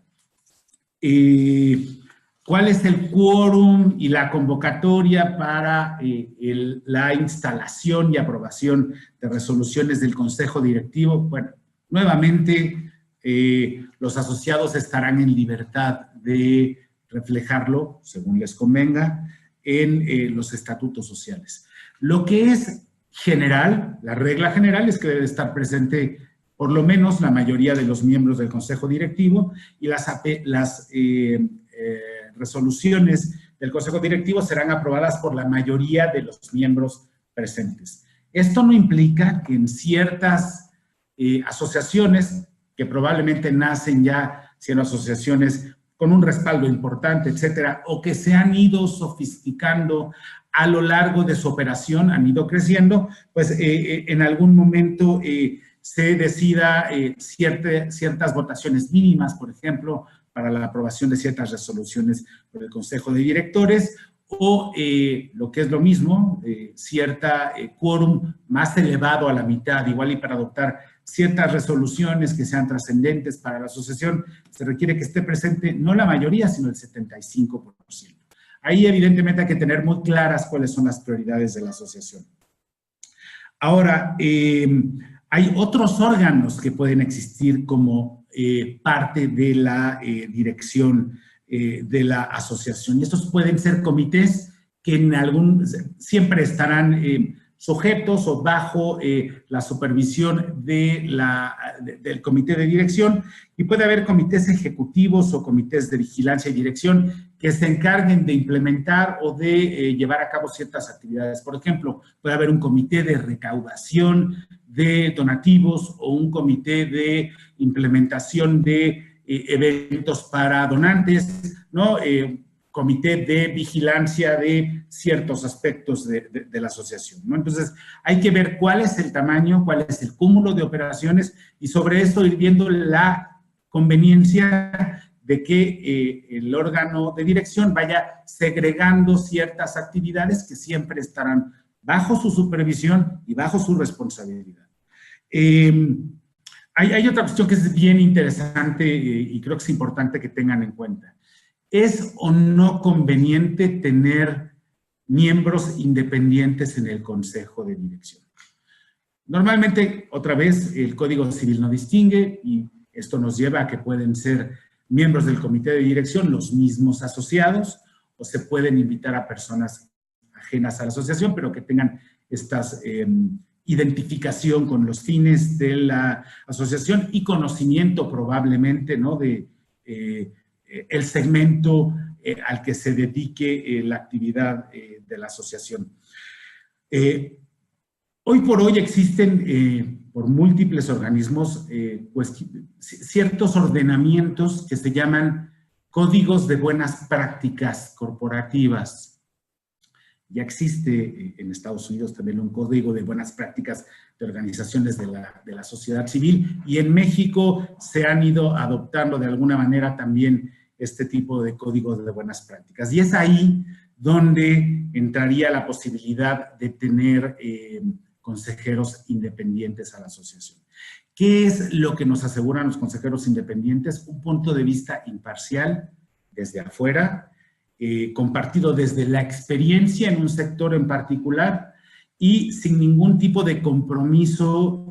¿Cuál es el quórum y la convocatoria para la instalación y aprobación de resoluciones del Consejo Directivo? Bueno, nuevamente, los asociados estarán en libertad de reflejarlo, según les convenga, en los estatutos sociales. Lo que es general, la regla general es que debe estar presente por lo menos la mayoría de los miembros del Consejo Directivo, y las resoluciones del Consejo Directivo serán aprobadas por la mayoría de los miembros presentes. Esto no implica que en ciertas asociaciones, que probablemente nacen ya siendo asociaciones con un respaldo importante, etcétera, o que se han ido sofisticando a lo largo de su operación, han ido creciendo, pues en algún momento se decida ciertas votaciones mínimas, por ejemplo, para la aprobación de ciertas resoluciones por el Consejo de Directores, o lo que es lo mismo, cierta quórum más elevado a la mitad, igual y para adoptar ciertas resoluciones que sean trascendentes para la asociación, se requiere que esté presente no la mayoría, sino el 75%. Ahí evidentemente hay que tener muy claras cuáles son las prioridades de la asociación. Ahora, hay otros órganos que pueden existir como parte de la dirección de la asociación. Y estos pueden ser comités que siempre estarán sujetos o bajo la supervisión del comité de dirección, y puede haber comités ejecutivos o comités de vigilancia y dirección que se encarguen de implementar o de llevar a cabo ciertas actividades. Por ejemplo, puede haber un comité de recaudación de donativos o un comité de implementación de eventos para donantes, ¿no? Comité de vigilancia de ciertos aspectos de la asociación, ¿no? Entonces, hay que ver cuál es el tamaño, cuál es el cúmulo de operaciones, y sobre esto ir viendo la conveniencia de que el órgano de dirección vaya segregando ciertas actividades que siempre estarán bajo su supervisión y bajo su responsabilidad. Hay otra cuestión que es bien interesante y creo que es importante que tengan en cuenta. ¿Es o no conveniente tener miembros independientes en el Consejo de Dirección? Normalmente, otra vez, el Código Civil no distingue, y esto nos lleva a que pueden ser miembros del Comité de Dirección los mismos asociados, o se pueden invitar a personas ajenas a la asociación, pero que tengan estas identificación con los fines de la asociación y conocimiento probablemente, ¿no?, de el segmento al que se dedique la actividad de la asociación. Hoy por hoy existen por múltiples organismos pues, ciertos ordenamientos que se llaman códigos de buenas prácticas corporativas. Ya existe en Estados Unidos también un código de buenas prácticas de organizaciones de la sociedad civil, y en México se han ido adoptando de alguna manera también este tipo de códigos de buenas prácticas. Y es ahí donde entraría la posibilidad de tener consejeros independientes a la asociación. ¿Qué es lo que nos aseguran los consejeros independientes? Un punto de vista imparcial, desde afuera, compartido desde la experiencia en un sector en particular y sin ningún tipo de compromiso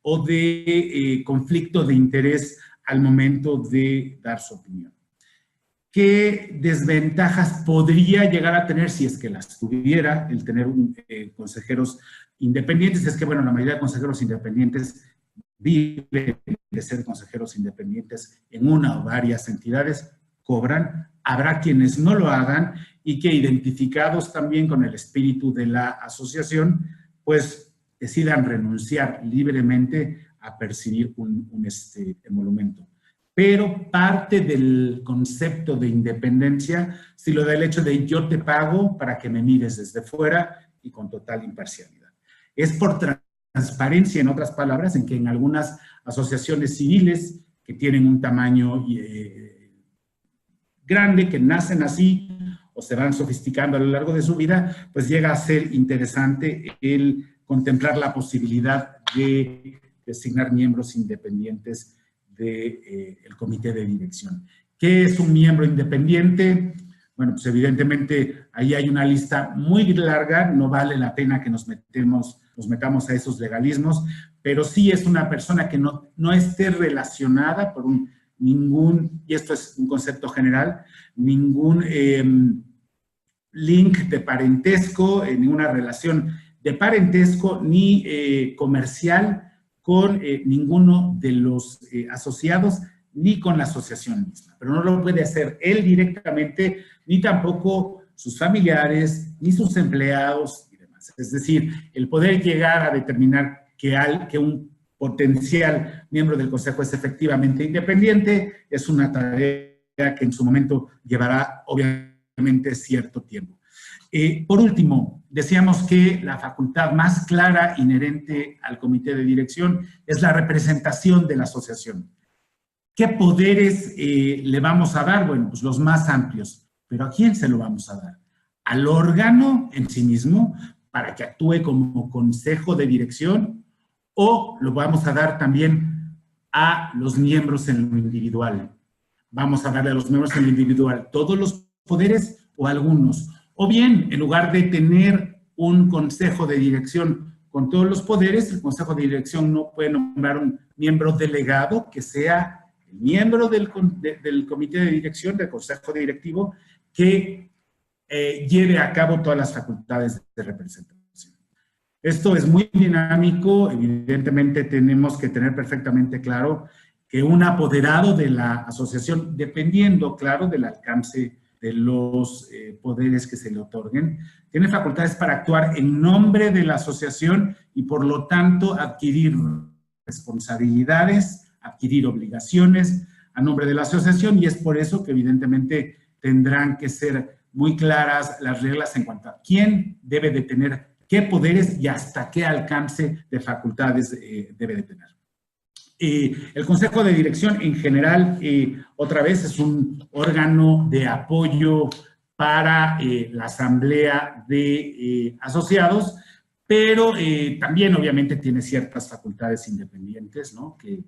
o de conflicto de interés al momento de dar su opinión. ¿Qué desventajas podría llegar a tener, si es que las tuviera, el tener consejeros independientes? Es que, bueno, la mayoría de consejeros independientes viven de ser consejeros independientes en una o varias entidades, cobran. Habrá quienes no lo hagan y que, identificados también con el espíritu de la asociación, pues decidan renunciar libremente a percibir un emolumento. Pero parte del concepto de independencia sí lo da el hecho de yo te pago para que me mires desde fuera y con total imparcialidad. Es por transparencia, en otras palabras, en que en algunas asociaciones civiles que tienen un tamaño grande, que nacen así o se van sofisticando a lo largo de su vida, pues llega a ser interesante el contemplar la posibilidad de designar miembros independientes del comité de dirección. ¿Qué es un miembro independiente? Bueno, pues evidentemente ahí hay una lista muy larga, no vale la pena que nos metamos a esos legalismos, pero sí es una persona que no esté relacionada por ningún, y esto es un concepto general, ningún link de parentesco, ninguna relación de parentesco ni comercial con ninguno de los asociados ni con la asociación misma. Pero no lo puede hacer él directamente, ni tampoco sus familiares, ni sus empleados y demás. Es decir, el poder llegar a determinar que un potencial miembro del Consejo es efectivamente independiente es una tarea que en su momento llevará, obviamente, cierto tiempo. Por último, decíamos que la facultad más clara inherente al comité de dirección es la representación de la asociación. ¿Qué poderes le vamos a dar? Bueno, pues los más amplios. ¿Pero a quién se lo vamos a dar? Al órgano en sí mismo, para que actúe como consejo de dirección, o lo vamos a dar también a los miembros en lo individual. Vamos a darle a los miembros en lo individual todos los poderes o algunos. O bien, en lugar de tener un consejo de dirección con todos los poderes, el consejo de dirección no puede nombrar un miembro delegado que sea el miembro del comité de dirección, del consejo directivo, que lleve a cabo todas las facultades de representación. Esto es muy dinámico, evidentemente tenemos que tener perfectamente claro que un apoderado de la asociación, dependiendo, claro, del alcance de los poderes que se le otorguen, tiene facultades para actuar en nombre de la asociación y, por lo tanto, adquirir responsabilidades, adquirir obligaciones a nombre de la asociación, y es por eso que, evidentemente, tendrán que ser muy claras las reglas en cuanto a quién debe de tener qué poderes y hasta qué alcance de facultades debe de tener. El Consejo de Dirección en general, otra vez, es un órgano de apoyo para la Asamblea de Asociados, pero también obviamente tiene ciertas facultades independientes, ¿no? Que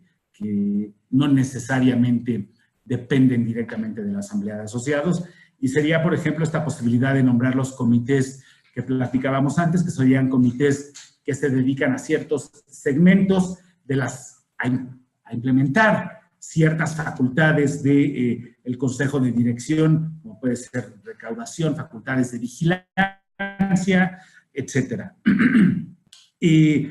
no necesariamente dependen directamente de la Asamblea de Asociados, y sería, por ejemplo, esta posibilidad de nombrar los comités que platicábamos antes, que serían comités que se dedican a ciertos segmentos a implementar ciertas facultades del Consejo de Dirección, como puede ser recaudación, facultades de vigilancia, etcétera. Y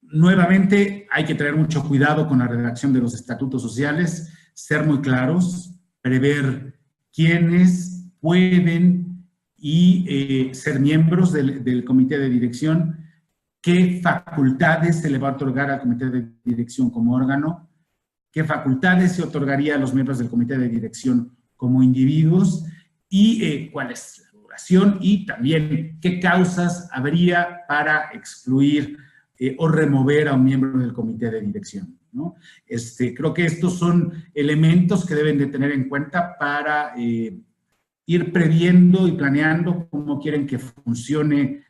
nuevamente hay que tener mucho cuidado con la redacción de los estatutos sociales, ser muy claros, prever quiénes pueden ser miembros del comité de dirección, qué facultades se le va a otorgar al comité de dirección como órgano, qué facultades se otorgaría a los miembros del comité de dirección como individuos y cuál es la duración y también qué causas habría para excluir o remover a un miembro del comité de dirección, ¿no? Creo que estos son elementos que deben de tener en cuenta para ir previendo y planeando cómo quieren que funcione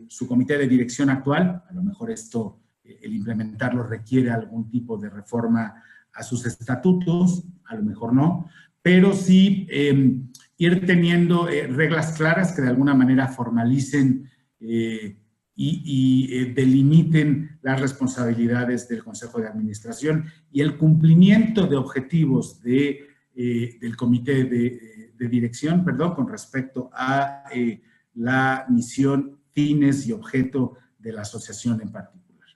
su comité de dirección actual. A lo mejor esto, el implementarlo requiere algún tipo de reforma a sus estatutos, a lo mejor no, pero sí ir teniendo reglas claras que de alguna manera formalicen y delimiten las responsabilidades del Consejo de Administración y el cumplimiento de objetivos del comité de dirección, perdón, con respecto a la misión, fines y objeto de la asociación en particular.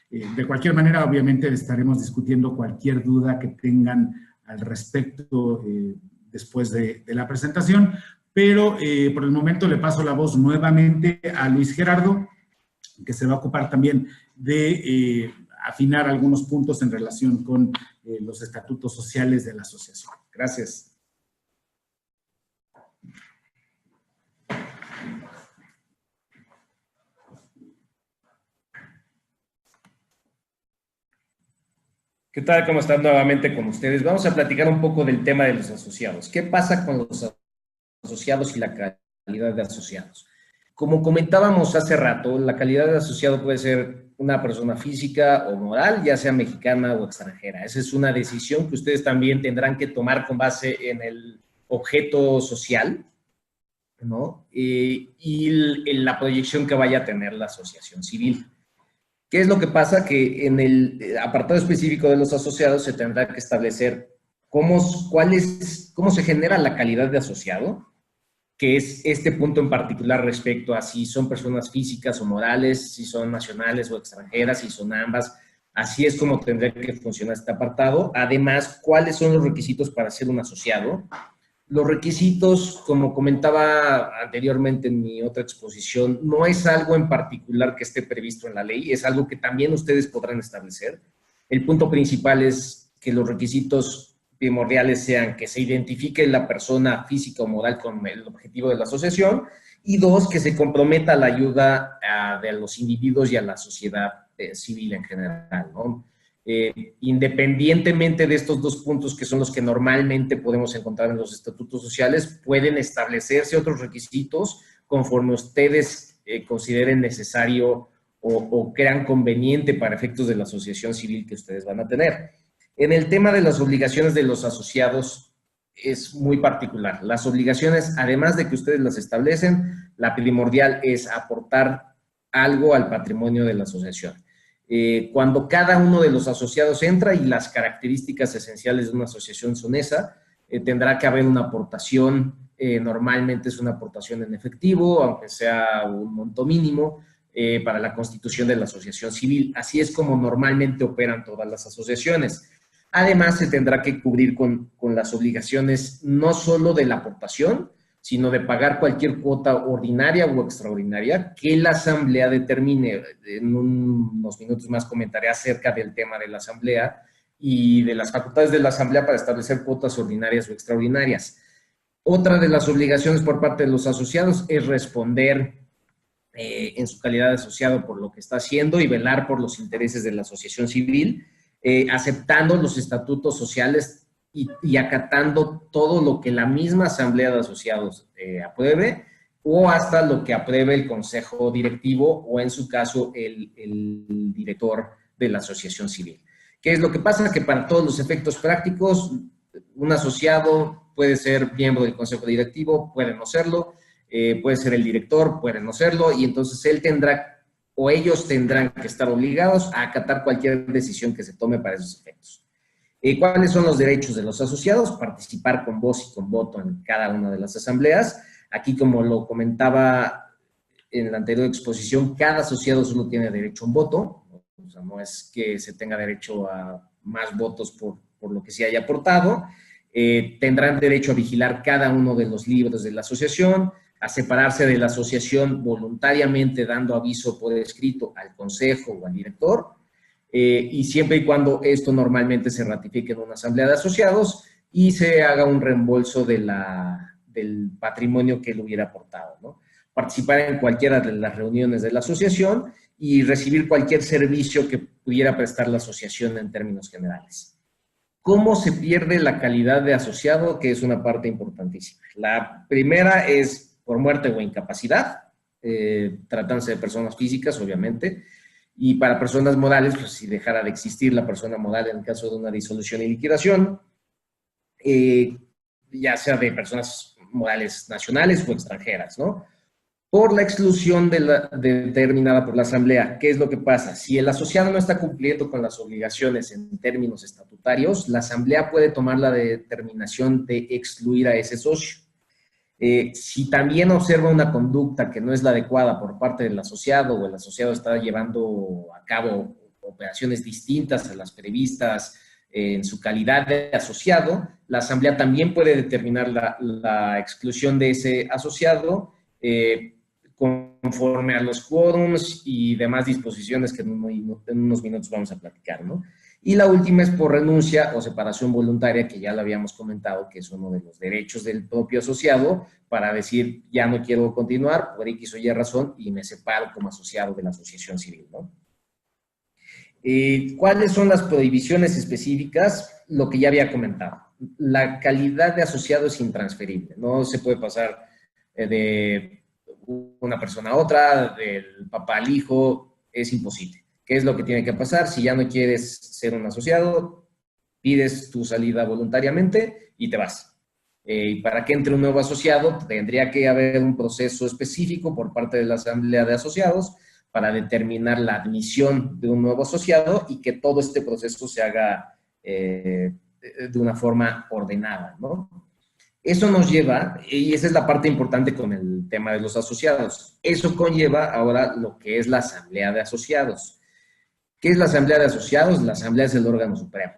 De cualquier manera, obviamente, estaremos discutiendo cualquier duda que tengan al respecto después de la presentación, pero por el momento le paso la voz nuevamente a Luis Gerardo, que se va a ocupar también de afinar algunos puntos en relación con los estatutos sociales de la asociación. Gracias. ¿Qué tal? ¿Cómo están? Nuevamente con ustedes. Vamos a platicar un poco del tema de los asociados. ¿Qué pasa con los asociados y la calidad de asociados? Como comentábamos hace rato, la calidad de asociado puede ser una persona física o moral, ya sea mexicana o extranjera. Esa es una decisión que ustedes también tendrán que tomar con base en el objeto social, ¿no? Y la proyección que vaya a tener la asociación civil. ¿Qué es lo que pasa? Que en el apartado específico de los asociados se tendrá que establecer cómo se genera la calidad de asociado, que es este punto en particular respecto a si son personas físicas o morales, si son nacionales o extranjeras, si son ambas. Así es como tendría que funcionar este apartado. Además, ¿cuáles son los requisitos para ser un asociado? Los requisitos, como comentaba anteriormente en mi otra exposición, no es algo en particular que esté previsto en la ley, es algo que también ustedes podrán establecer. El punto principal es que los requisitos primordiales sean que se identifique la persona física o moral con el objetivo de la asociación, y dos, que se comprometa a la ayuda de los individuos y a la sociedad civil en general, ¿no? Independientemente de estos dos puntos, que son los que normalmente podemos encontrar en los estatutos sociales, pueden establecerse otros requisitos conforme ustedes consideren necesario o crean conveniente para efectos de la asociación civil que ustedes van a tener. En el tema de las obligaciones de los asociados es muy particular. Las obligaciones, además de que ustedes las establecen, la primordial es aportar algo al patrimonio de la asociación. Cuando cada uno de los asociados entra, y las características esenciales de una asociación son esa, tendrá que haber una aportación, normalmente es una aportación en efectivo, aunque sea un monto mínimo, para la constitución de la asociación civil. Así es como normalmente operan todas las asociaciones. Además, se tendrá que cubrir con las obligaciones no solo de la aportación, sino de pagar cualquier cuota ordinaria o extraordinaria que la asamblea determine. En unos minutos más comentaré acerca del tema de la asamblea y de las facultades de la asamblea para establecer cuotas ordinarias o extraordinarias. Otra de las obligaciones por parte de los asociados es responder en su calidad de asociado por lo que está haciendo y velar por los intereses de la asociación civil, aceptando los estatutos sociales y acatando todo lo que la misma asamblea de asociados apruebe, o hasta lo que apruebe el consejo directivo o, en su caso, el director de la asociación civil. ¿Qué es lo que pasa? Que para todos los efectos prácticos, un asociado puede ser miembro del consejo directivo, puede no serlo, puede ser el director, puede no serlo, y entonces él tendrá, o ellos tendrán que estar obligados a acatar cualquier decisión que se tome para esos efectos. ¿Cuáles son los derechos de los asociados? Participar con voz y con voto en cada una de las asambleas. Aquí, como lo comentaba en la anterior exposición, cada asociado solo tiene derecho a un voto. O sea, no es que se tenga derecho a más votos por lo que se haya aportado. Tendrán derecho a vigilar cada uno de los libros de la asociación, a separarse de la asociación voluntariamente, dando aviso por escrito al consejo o al director, y siempre y cuando esto normalmente se ratifique en una asamblea de asociados y se haga un reembolso del patrimonio que él hubiera aportado, ¿no? Participar en cualquiera de las reuniones de la asociación y recibir cualquier servicio que pudiera prestar la asociación en términos generales. ¿Cómo se pierde la calidad de asociado? Que es una parte importantísima. La primera es por muerte o incapacidad, tratándose de personas físicas, obviamente, y para personas morales, pues si dejara de existir la persona moral en el caso de una disolución y liquidación, ya sea de personas morales nacionales o extranjeras, ¿no? Por la exclusión determinada por la asamblea. ¿Qué es lo que pasa? Si el asociado no está cumpliendo con las obligaciones en términos estatutarios, la asamblea puede tomar la determinación de excluir a ese socio. Si también observa una conducta que no es la adecuada por parte del asociado, o el asociado está llevando a cabo operaciones distintas a las previstas en su calidad de asociado, la asamblea también puede determinar la exclusión de ese asociado conforme a los quórums y demás disposiciones que en unos minutos vamos a platicar, ¿no? Y la última es por renuncia o separación voluntaria, que ya lo habíamos comentado, que es uno de los derechos del propio asociado, para decir, ya no quiero continuar por X o Y razón y me separo como asociado de la asociación civil, ¿no? ¿Cuáles son las prohibiciones específicas? Lo que ya había comentado. La calidad de asociado es intransferible. No se puede pasar de una persona a otra, del papá al hijo, es imposible. ¿Qué es lo que tiene que pasar? Si ya no quieres ser un asociado, pides tu salida voluntariamente y te vas. Y para que entre un nuevo asociado, tendría que haber un proceso específico por parte de la Asamblea de Asociados para determinar la admisión de un nuevo asociado y que todo este proceso se haga de una forma ordenada, ¿no? Eso nos lleva, y esa es la parte importante con el tema de los asociados, eso conlleva ahora lo que es la Asamblea de Asociados. ¿Qué es la Asamblea de Asociados? La Asamblea es el órgano supremo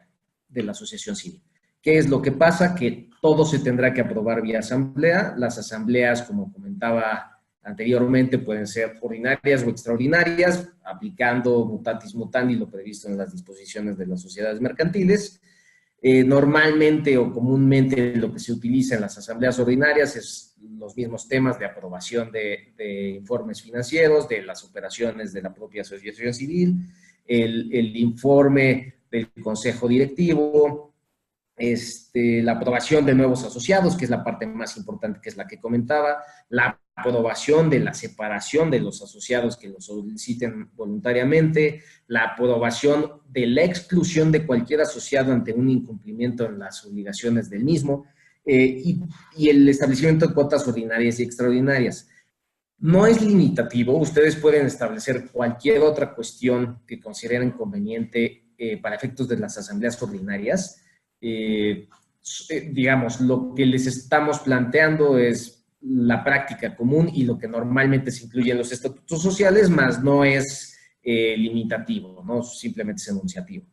de la asociación civil. ¿Qué es lo que pasa? Que todo se tendrá que aprobar vía asamblea. Las asambleas, como comentaba anteriormente, pueden ser ordinarias o extraordinarias, aplicando mutatis mutandis lo previsto en las disposiciones de las sociedades mercantiles. Normalmente o comúnmente lo que se utiliza en las asambleas ordinarias es los mismos temas de aprobación de informes financieros, de las operaciones de la propia asociación civil, el informe del consejo directivo, la aprobación de nuevos asociados, que es la parte más importante, que es la que comentaba, la aprobación de la separación de los asociados que lo soliciten voluntariamente, la aprobación de la exclusión de cualquier asociado ante un incumplimiento en las obligaciones del mismo, y el establecimiento de cuotas ordinarias y extraordinarias. No es limitativo, ustedes pueden establecer cualquier otra cuestión que consideren conveniente para efectos de las asambleas ordinarias. Digamos, lo que les estamos planteando es la práctica común y lo que normalmente se incluye en los estatutos sociales, más no es limitativo, no simplemente es enunciativo.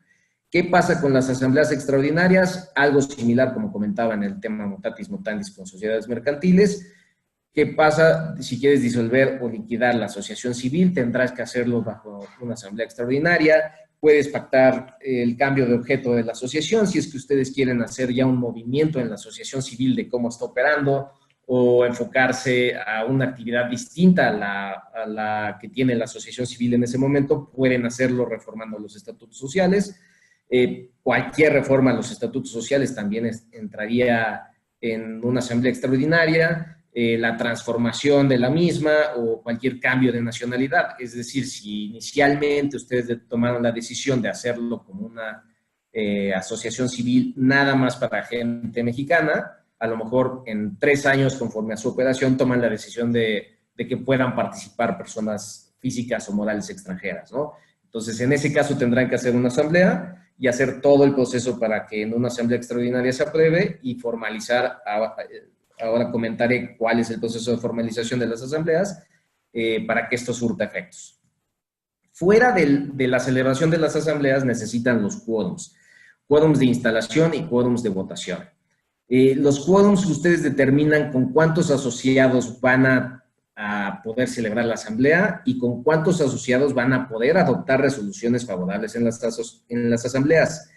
¿Qué pasa con las asambleas extraordinarias? Algo similar, como comentaba en el tema mutatis mutandis con sociedades mercantiles. ¿Qué pasa si quieres disolver o liquidar la asociación civil? Tendrás que hacerlo bajo una asamblea extraordinaria. Puedes pactar el cambio de objeto de la asociación si es que ustedes quieren hacer ya un movimiento en la asociación civil de cómo está operando o enfocarse a una actividad distinta a la que tiene la asociación civil en ese momento. Pueden hacerlo reformando los estatutos sociales. Cualquier reforma a los estatutos sociales también entraría en una asamblea extraordinaria. La transformación de la misma o cualquier cambio de nacionalidad. Es decir, si inicialmente ustedes tomaron la decisión de hacerlo como una asociación civil nada más para gente mexicana, a lo mejor en 3 años, conforme a su operación, toman la decisión de que puedan participar personas físicas o morales extranjeras, ¿no? Entonces, en ese caso tendrán que hacer una asamblea y hacer todo el proceso para que en una asamblea extraordinaria se apruebe y formalizar. Ahora comentaré cuál es el proceso de formalización de las asambleas para que esto surta efectos. Fuera de la celebración de las asambleas necesitan los quórums. Quórums de instalación y quórums de votación. Los quórums ustedes determinan con cuántos asociados van a poder celebrar la asamblea y con cuántos asociados van a poder adoptar resoluciones favorables en las asambleas.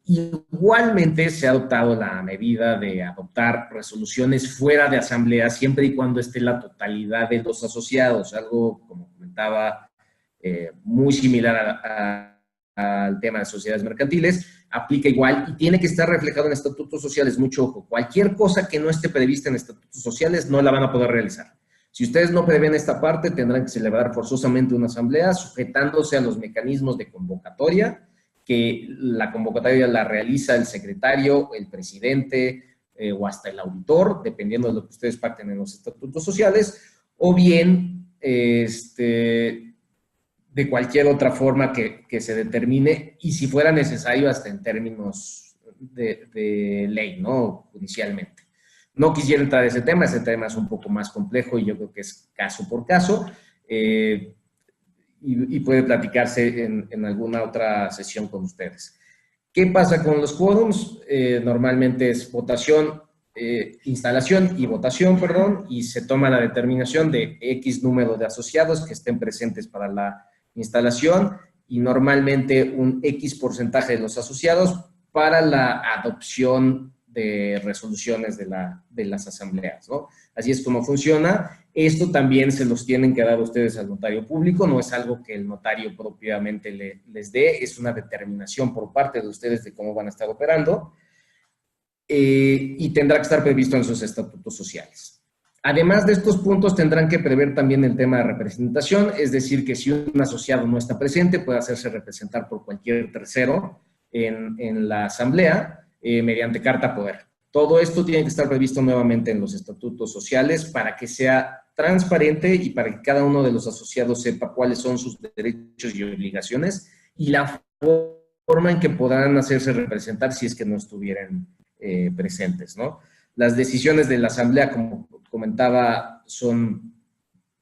Igualmente se ha adoptado la medida de adoptar resoluciones fuera de asamblea siempre y cuando esté la totalidad de los asociados, algo, como comentaba, muy similar al tema de sociedades mercantiles, aplica igual y tiene que estar reflejado en estatutos sociales. Mucho ojo, cualquier cosa que no esté prevista en estatutos sociales no la van a poder realizar. Si ustedes no prevén esta parte, tendrán que celebrar forzosamente una asamblea sujetándose a los mecanismos de convocatoria, que la convocatoria la realiza el secretario, el presidente o hasta el auditor, dependiendo de lo que ustedes pacten en los estatutos sociales, o bien de cualquier otra forma que se determine, y si fuera necesario hasta en términos de ley, ¿no? Judicialmente. No quisiera entrar a ese tema es un poco más complejo y yo creo que es caso por caso. Y puede platicarse en alguna otra sesión con ustedes. ¿Qué pasa con los quórums? Normalmente es votación, instalación y votación, perdón, y se toma la determinación de X número de asociados que estén presentes para la instalación y normalmente un X porcentaje de los asociados para la adopción de resoluciones de las asambleas, ¿no? Así es como funciona. Esto también se los tienen que dar ustedes al notario público, no es algo que el notario propiamente les dé, es una determinación por parte de ustedes de cómo van a estar operando, y tendrá que estar previsto en sus estatutos sociales. Además de estos puntos, tendrán que prever también el tema de representación, es decir, que si un asociado no está presente, puede hacerse representar por cualquier tercero en la asamblea mediante carta poder. Todo esto tiene que estar previsto nuevamente en los estatutos sociales para que sea transparente y para que cada uno de los asociados sepa cuáles son sus derechos y obligaciones y la forma en que podrán hacerse representar si es que no estuvieran presentes, ¿no? Las decisiones de la asamblea, como comentaba, son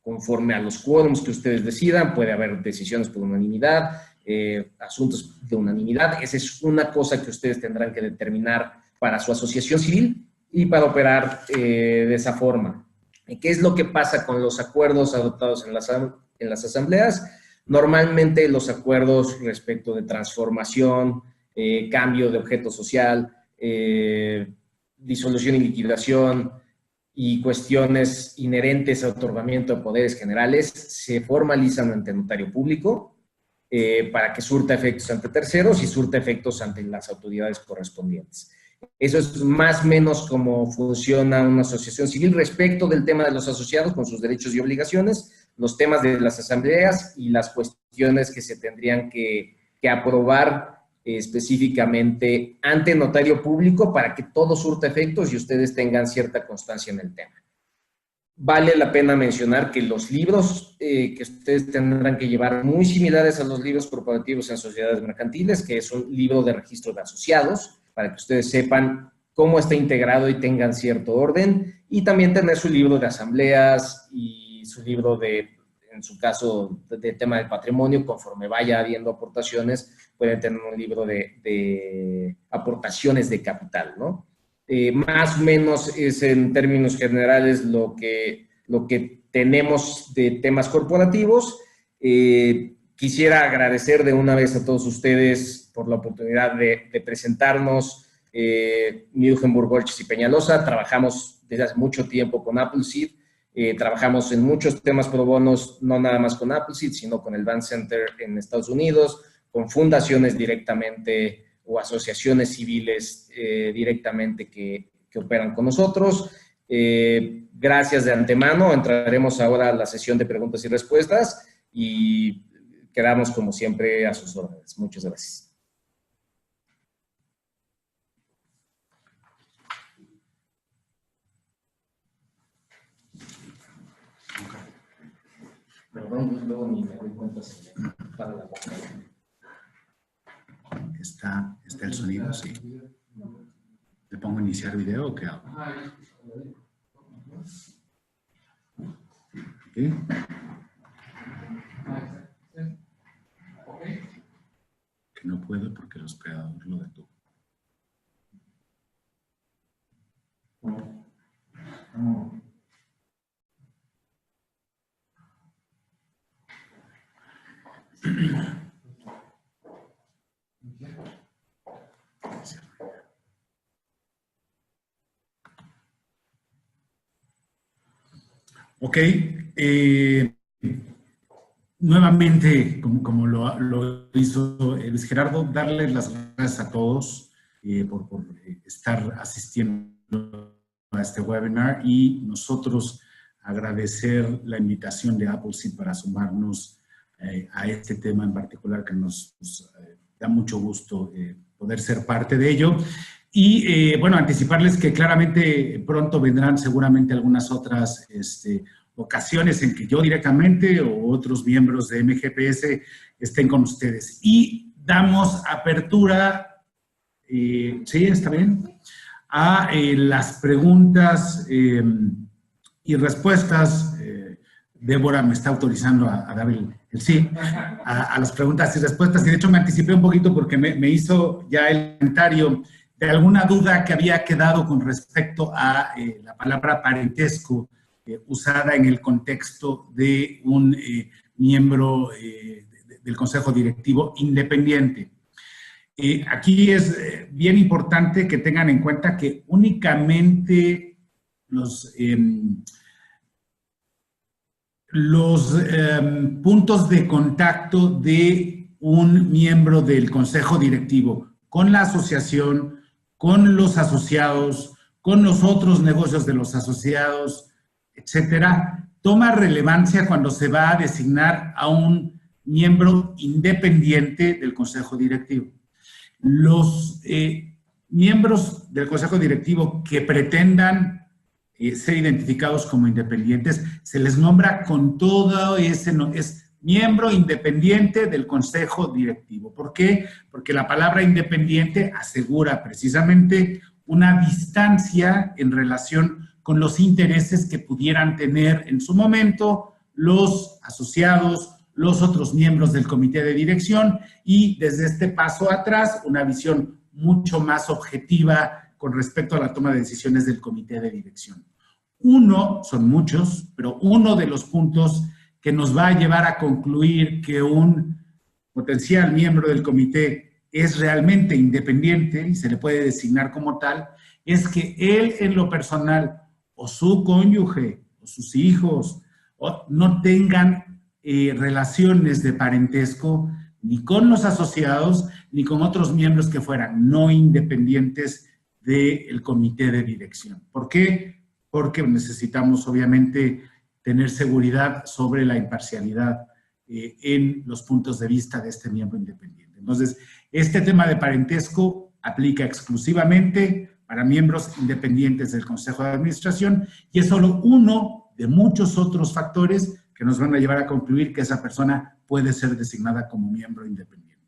conforme a los quórums que ustedes decidan. Puede haber decisiones por unanimidad, asuntos de unanimidad. Esa es una cosa que ustedes tendrán que determinar para su asociación civil y para operar de esa forma. ¿Qué es lo que pasa con los acuerdos adoptados en las asambleas? Normalmente los acuerdos respecto de transformación, cambio de objeto social, disolución y liquidación y cuestiones inherentes a otorgamiento de poderes generales se formalizan ante notario público para que surta efectos ante terceros y surta efectos ante las autoridades correspondientes. Eso es más o menos cómo funciona una asociación civil respecto del tema de los asociados con sus derechos y obligaciones, los temas de las asambleas y las cuestiones que se tendrían que aprobar específicamente ante notario público para que todo surta efectos y ustedes tengan cierta constancia en el tema. Vale la pena mencionar que los libros que ustedes tendrán que llevar muy similares a los libros corporativos en sociedades mercantiles, que es un libro de registro de asociados, para que ustedes sepan cómo está integrado y tengan cierto orden, y también tener su libro de asambleas y su libro de, en su caso, de tema del patrimonio, conforme vaya habiendo aportaciones, pueden tener un libro de aportaciones de capital, ¿no? Más o menos es en términos generales lo que tenemos de temas corporativos. Quisiera agradecer de una vez a todos ustedes por la oportunidad de presentarnos. Muijenburg, Borges y Peñalosa, trabajamos desde hace mucho tiempo con Appleseed, trabajamos en muchos temas pro bonos, no nada más con Appleseed, sino con el Van Center en Estados Unidos, con fundaciones directamente o asociaciones civiles directamente que operan con nosotros. Gracias de antemano. Entraremos ahora a la sesión de preguntas y respuestas y quedamos como siempre a sus órdenes. Muchas gracias. Perdón, luego ni me doy cuenta si me para la boca. ¿Está el sonido? Sí. ¿Le pongo iniciar video o qué hago? ¿Okay? Que no puedo porque el hospedador lo detuvo. Ok, nuevamente, como lo hizo Luis Gerardo, darles las gracias a todos por estar asistiendo a este webinar y nosotros agradecer la invitación de Appleseed para sumarnos a este tema en particular que nos da mucho gusto poder ser parte de ello. Y, bueno, anticiparles que claramente pronto vendrán seguramente algunas otras ocasiones en que yo directamente o otros miembros de MGPS estén con ustedes. Y damos apertura, ¿sí? ¿Está bien? A las preguntas y respuestas. Débora me está autorizando a dar el sí a las preguntas y respuestas. Y de hecho me anticipé un poquito porque me hizo ya el comentario de alguna duda que había quedado con respecto a la palabra parentesco usada en el contexto de un miembro del Consejo Directivo independiente. Aquí es bien importante que tengan en cuenta que únicamente los puntos de contacto de un miembro del consejo directivo con la asociación, con los asociados, con los otros negocios de los asociados, etcétera, toma relevancia cuando se va a designar a un miembro independiente del consejo directivo. Los miembros del consejo directivo que pretendan ser identificados como independientes, se les nombra con todo ese, es miembro independiente del consejo directivo. ¿Por qué? Porque la palabra independiente asegura precisamente una distancia en relación con los intereses que pudieran tener en su momento los asociados, los otros miembros del comité de dirección y desde este paso atrás una visión mucho más objetiva con respecto a la toma de decisiones del comité de dirección. Son muchos, pero uno de los puntos que nos va a llevar a concluir que un potencial miembro del comité es realmente independiente y se le puede designar como tal, es que él en lo personal o su cónyuge o sus hijos no tengan relaciones de parentesco ni con los asociados ni con otros miembros que fueran no independientes del comité de dirección. ¿Por qué? Porque necesitamos obviamente tener seguridad sobre la imparcialidad en los puntos de vista de este miembro independiente. Entonces, este tema de parentesco aplica exclusivamente para miembros independientes del Consejo de Administración y es solo uno de muchos otros factores que nos van a llevar a concluir que esa persona puede ser designada como miembro independiente.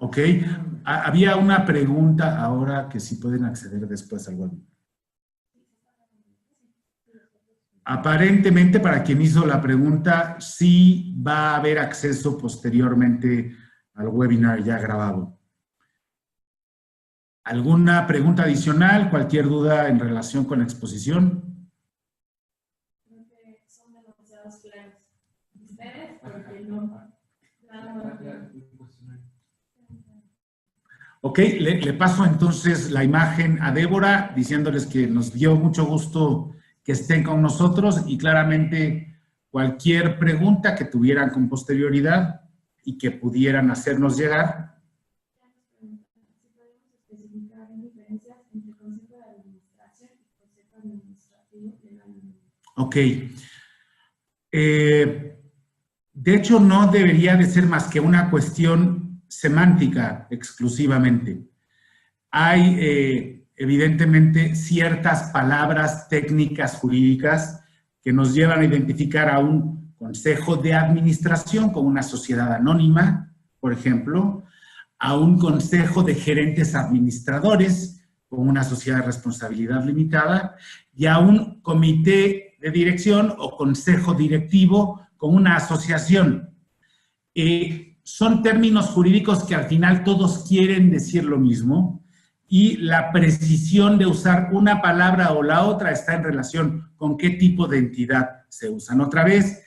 Ok, había una pregunta ahora que sí pueden acceder después al webinar. Aparentemente, para quien hizo la pregunta, sí va a haber acceso posteriormente al webinar ya grabado. ¿Alguna pregunta adicional? ¿Cualquier duda en relación con la exposición? Creo que son demasiados claros. ¿Ustedes? Porque no. Ok, le paso entonces la imagen a Débora, diciéndoles que nos dio mucho gusto que estén con nosotros y claramente cualquier pregunta que tuvieran con posterioridad y que pudieran hacernos llegar. Ok. De hecho, no debería de ser más que una cuestión semántica exclusivamente. Hay, evidentemente, ciertas palabras técnicas jurídicas que nos llevan a identificar a un consejo de administración como una sociedad anónima, por ejemplo, a un consejo de gerentes administradores como una sociedad de responsabilidad limitada y a un comité de dirección o consejo directivo como una asociación. Son términos jurídicos que al final todos quieren decir lo mismo y la precisión de usar una palabra o la otra está en relación con qué tipo de entidad se usan. Otra vez,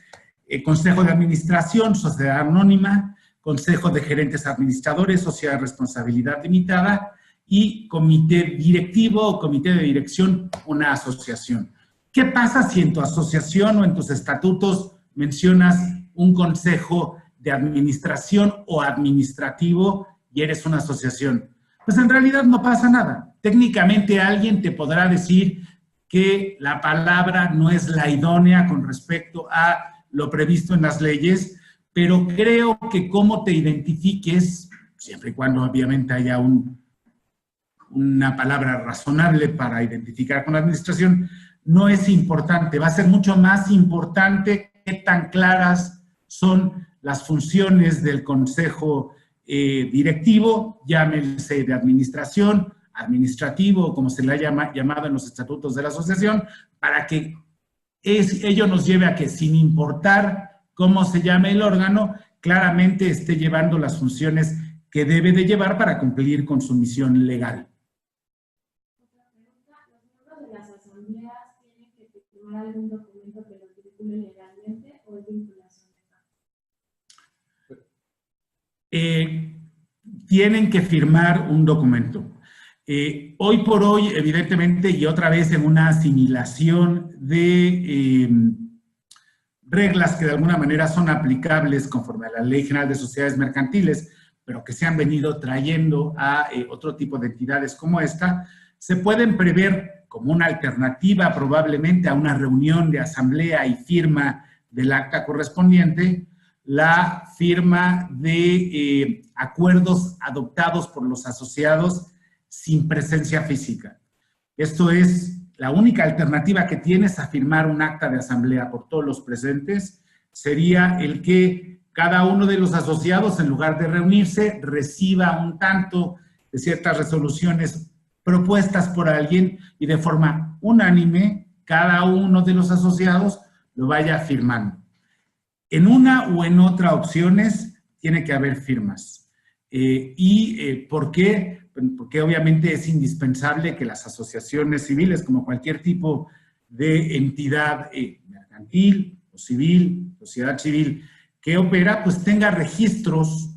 consejo de administración, sociedad anónima, consejo de gerentes administradores, sociedad de responsabilidad limitada y comité directivo o comité de dirección, una asociación. ¿Qué pasa si en tu asociación o en tus estatutos mencionas un consejo de administración o administrativo y eres una asociación? Pues en realidad no pasa nada. Técnicamente alguien te podrá decir que la palabra no es la idónea con respecto a lo previsto en las leyes, pero creo que cómo te identifiques, siempre y cuando obviamente haya una palabra razonable para identificar con la administración, no es importante. Va a ser mucho más importante qué tan claras son las funciones del consejo directivo, llámese de administración, administrativo, como se le ha llamado en los estatutos de la asociación, para que ello nos lleve a que, sin importar cómo se llame el órgano, claramente esté llevando las funciones que debe de llevar para cumplir con su misión legal. Otra pregunta, ¿los miembros de las asambleas tienen que firmar algún documento que los vincule legalmente o es vinculación legal? Tienen que firmar un documento. Hoy por hoy, evidentemente, y otra vez en una asimilación de reglas que de alguna manera son aplicables conforme a la Ley General de Sociedades Mercantiles, pero que se han venido trayendo a otro tipo de entidades como esta, se pueden prever como una alternativa probablemente a una reunión de asamblea y firma del acta correspondiente, la firma de acuerdos adoptados por los asociados sin presencia física. Esto es la única alternativa que tienes a firmar un acta de asamblea por todos los presentes, sería el que cada uno de los asociados, en lugar de reunirse, reciba un tanto de ciertas resoluciones propuestas por alguien y de forma unánime, cada uno de los asociados lo vaya firmando. En una o en otra opciones tiene que haber firmas. ¿Por qué? Porque obviamente es indispensable que las asociaciones civiles, como cualquier tipo de entidad mercantil o civil, sociedad civil, que opera, pues tenga registros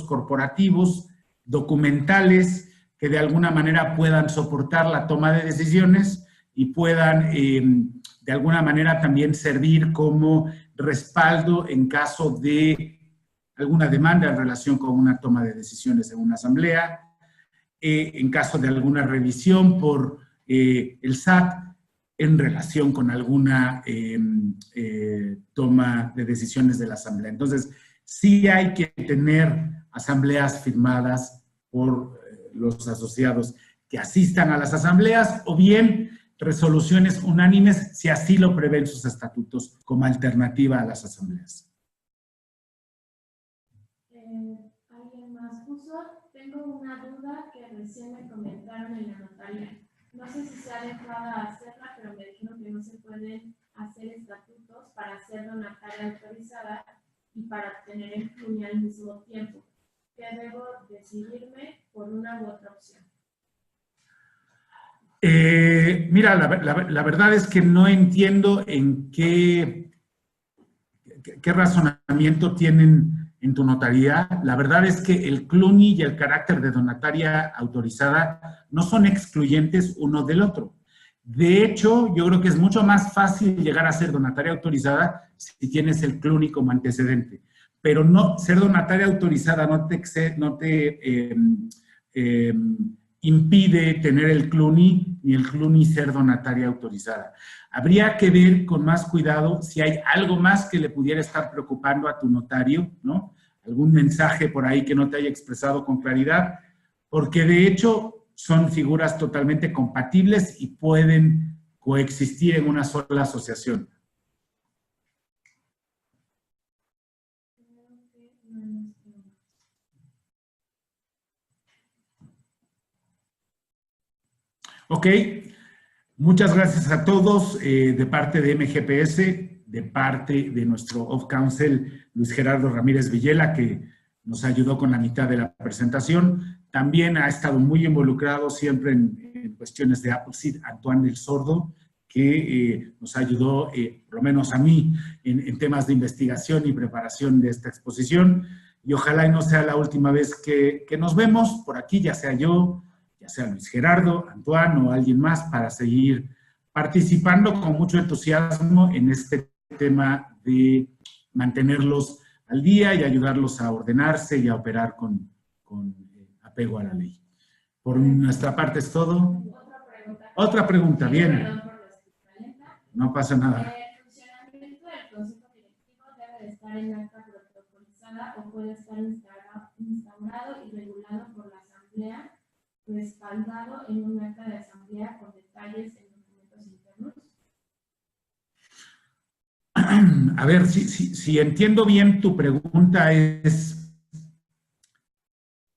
corporativos, documentales, que de alguna manera puedan soportar la toma de decisiones y puedan de alguna manera también servir como respaldo en caso de alguna demanda en relación con una toma de decisiones en una asamblea, en caso de alguna revisión por el SAT en relación con alguna toma de decisiones de la asamblea. Entonces, sí hay que tener asambleas firmadas por los asociados que asistan a las asambleas o bien resoluciones unánimes si así lo prevén sus estatutos como alternativa a las asambleas. ¿Alguien más puso? Tengo una duda que recién me comentaron en la notaría. No sé si sea adecuada hacerla, pero me dijeron que no se pueden hacer estatutos para ser donataria autorizada y para obtener el CUNY al mismo tiempo. ¿Qué debo decidirme por una u otra opción? Mira, la verdad es que no entiendo en qué razonamiento tienen en tu notaría. La verdad es que el CLUNY y el carácter de donataria autorizada no son excluyentes uno del otro. De hecho, yo creo que es mucho más fácil llegar a ser donataria autorizada si tienes el CLUNY como antecedente. Pero no, ser donataria autorizada no te impide tener el CLUNY ni el CLUNY ser donataria autorizada. Habría que ver con más cuidado si hay algo más que le pudiera estar preocupando a tu notario, ¿no? Algún mensaje por ahí que no te haya expresado con claridad, porque de hecho son figuras totalmente compatibles y pueden coexistir en una sola asociación. Ok, muchas gracias a todos de parte de MGPS, de parte de nuestro off-counsel Luis Gerardo Ramírez Villela, que nos ayudó con la mitad de la presentación. También ha estado muy involucrado siempre en cuestiones de Appleseed, Antoine El Sordo, que nos ayudó, por lo menos a mí, en temas de investigación y preparación de esta exposición. Y ojalá y no sea la última vez que nos vemos por aquí, ya sea yo, ya sea Luis Gerardo, Antoine o alguien más, para seguir participando con mucho entusiasmo en este tema de mantenerlos al día y ayudarlos a ordenarse y a operar con apego a la ley. Por nuestra parte es todo. Otra pregunta, bien. No pasa nada. ¿El funcionamiento del Consejo Directivo debe de estar en acta protocolizada o puede estar instaurado y regulado por la Asamblea, respaldado en un acta de asamblea con detalles en documentos internos? A ver, si entiendo bien tu pregunta es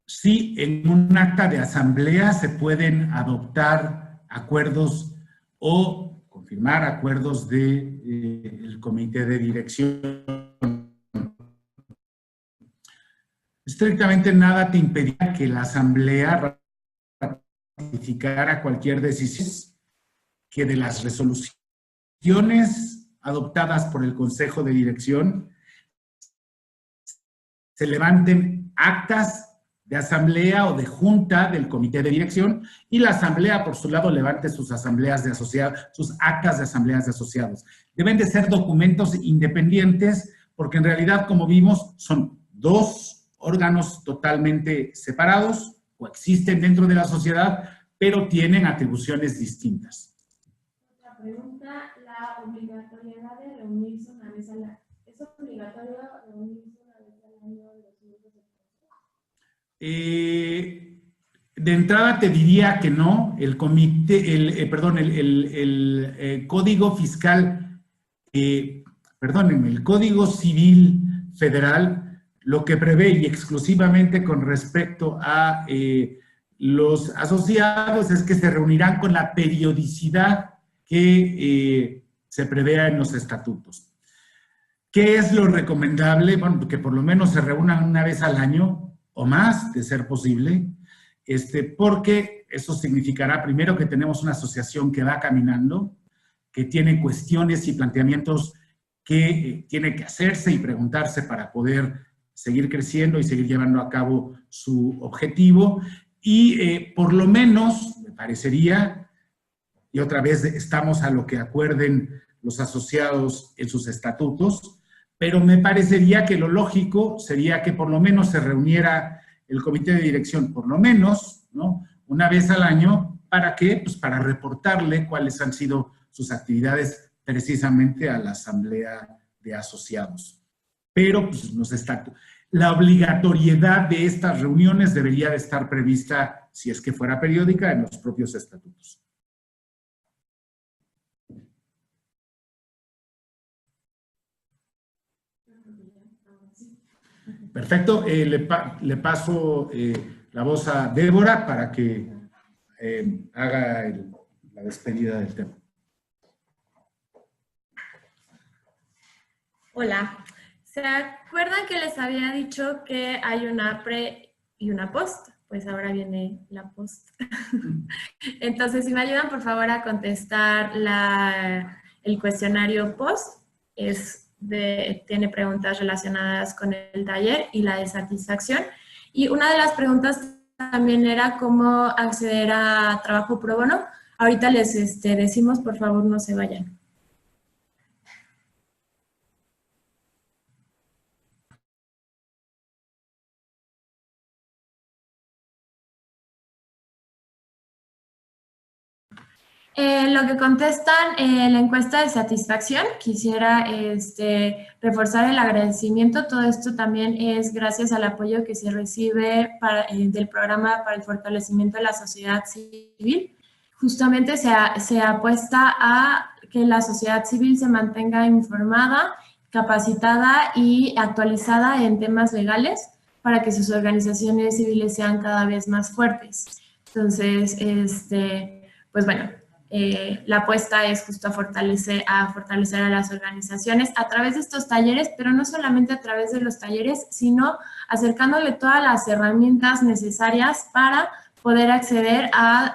si en un acta de asamblea se pueden adoptar acuerdos o confirmar acuerdos del comité de dirección. Estrictamente nada te impedía que la asamblea ratificara cualquier decisión, que de las resoluciones adoptadas por el Consejo de Dirección, se levanten actas de asamblea o de junta del comité de dirección y la asamblea, por su lado, levante sus asambleas de asociados, sus actas de asambleas de asociados. Deben de ser documentos independientes porque en realidad, como vimos, son dos órganos totalmente separados, coexisten dentro de la sociedad, pero tienen atribuciones distintas. Otra pregunta, la obligatoriedad de reunirse una vez al año. ¿Es obligatorio reunirse una vez al año los miembros del consejo? De entrada te diría que no. El comité, el Código Fiscal, el Código Civil Federal, lo que prevé y exclusivamente con respecto a los asociados es que se reunirán con la periodicidad que se prevea en los estatutos. ¿Qué es lo recomendable? Bueno, que por lo menos se reúnan una vez al año o más, de ser posible, porque eso significará primero que tenemos una asociación que va caminando, que tiene cuestiones y planteamientos que tiene que hacerse y preguntarse para poder seguir creciendo y seguir llevando a cabo su objetivo. Y por lo menos, me parecería, y otra vez estamos a lo que acuerden los asociados en sus estatutos, pero me parecería que lo lógico sería que por lo menos se reuniera el comité de dirección, por lo menos, ¿no?, una vez al año. ¿Para qué? Pues para reportarle cuáles han sido sus actividades precisamente a la asamblea de asociados. Pero pues la obligatoriedad de estas reuniones debería de estar prevista, si es que fuera periódica, en los propios estatutos. Perfecto. Le paso la voz a Débora para que haga la despedida del tema. Hola. ¿Se acuerdan que les había dicho que hay una pre y una post? Pues ahora viene la post. Entonces, si me ayudan, por favor, a contestar el cuestionario post. Tiene preguntas relacionadas con el taller y la de satisfacción. Y una de las preguntas también era cómo acceder a trabajo pro bono. Ahorita les decimos, por favor, no se vayan. Lo que contestan en la encuesta de satisfacción, quisiera reforzar el agradecimiento. Todo esto también es gracias al apoyo que se recibe del programa para el fortalecimiento de la sociedad civil. Justamente se apuesta a que la sociedad civil se mantenga informada, capacitada y actualizada en temas legales para que sus organizaciones civiles sean cada vez más fuertes. Entonces, pues bueno, la apuesta es justo a fortalecer a las organizaciones a través de estos talleres, pero no solamente a través de los talleres, sino acercándole todas las herramientas necesarias para poder acceder a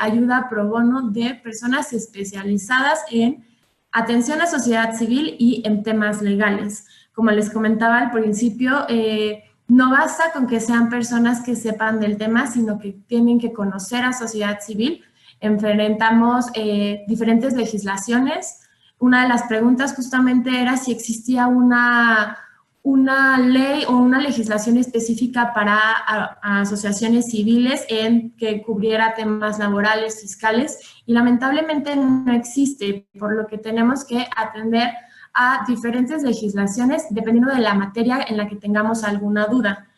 ayuda pro bono de personas especializadas en atención a sociedad civil y en temas legales. Como les comentaba al principio, no basta con que sean personas que sepan del tema, sino que tienen que conocer a sociedad civil. Enfrentamos diferentes legislaciones. Una de las preguntas justamente era si existía una ley o una legislación específica para asociaciones civiles que cubriera temas laborales, fiscales, y lamentablemente no existe, por lo que tenemos que atender a diferentes legislaciones dependiendo de la materia en la que tengamos alguna duda.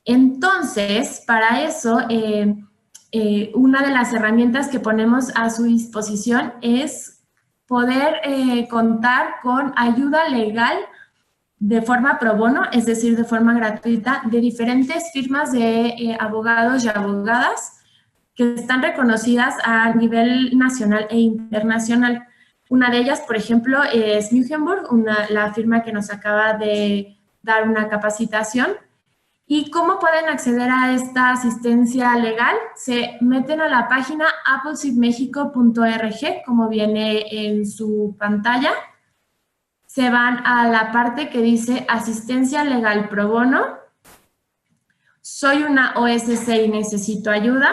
Entonces, para eso, una de las herramientas que ponemos a su disposición es poder contar con ayuda legal de forma pro bono, es decir, de forma gratuita, de diferentes firmas de abogados y abogadas que están reconocidas a nivel nacional e internacional. Una de ellas, por ejemplo, es Muhlenberg, la firma que nos acaba de dar una capacitación. ¿Y cómo pueden acceder a esta asistencia legal? Se meten a la página appleseedmexico.org, como viene en su pantalla, se van a la parte que dice asistencia legal pro bono. Soy una OSC y necesito ayuda.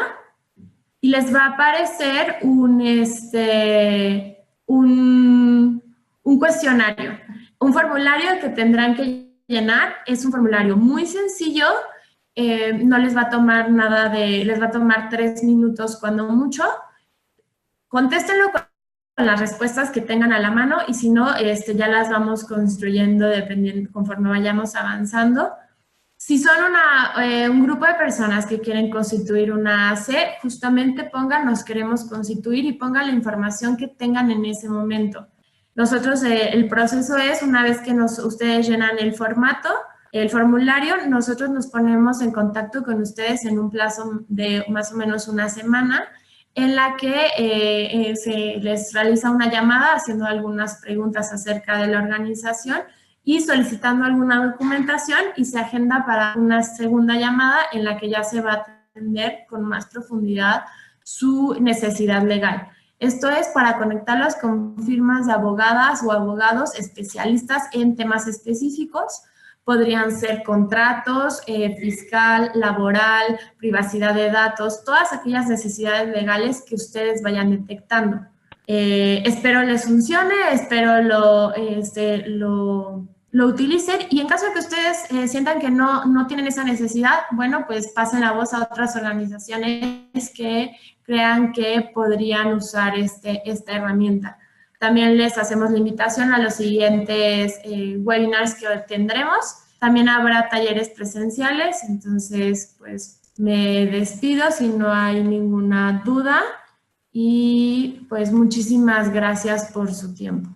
Y les va a aparecer un cuestionario, un formulario que tendrán que llenar. Es un formulario muy sencillo, no les va a tomar nada les va a tomar 3 minutos cuando mucho. Contéstenlo con las respuestas que tengan a la mano y si no, ya las vamos construyendo dependiendo, conforme vayamos avanzando. Si son un grupo de personas que quieren constituir una AC, justamente pongan, nos queremos constituir y pongan la información que tengan en ese momento. Nosotros, el proceso es, una vez que ustedes llenan el formulario, nosotros nos ponemos en contacto con ustedes en un plazo de más o menos una semana, en la que se les realiza una llamada haciendo algunas preguntas acerca de la organización y solicitando alguna documentación y se agenda para una segunda llamada en la que ya se va a atender con más profundidad su necesidad legal. Esto es para conectarlos con firmas de abogadas o abogados especialistas en temas específicos. Podrían ser contratos, fiscal, laboral, privacidad de datos, todas aquellas necesidades legales que ustedes vayan detectando. Espero les funcione, espero lo utilicen y en caso de que ustedes sientan que no tienen esa necesidad, bueno, pues pasen la voz a otras organizaciones que crean que podrían usar esta herramienta. También les hacemos la invitación a los siguientes webinars que tendremos. También habrá talleres presenciales, entonces pues me despido si no hay ninguna duda y pues muchísimas gracias por su tiempo.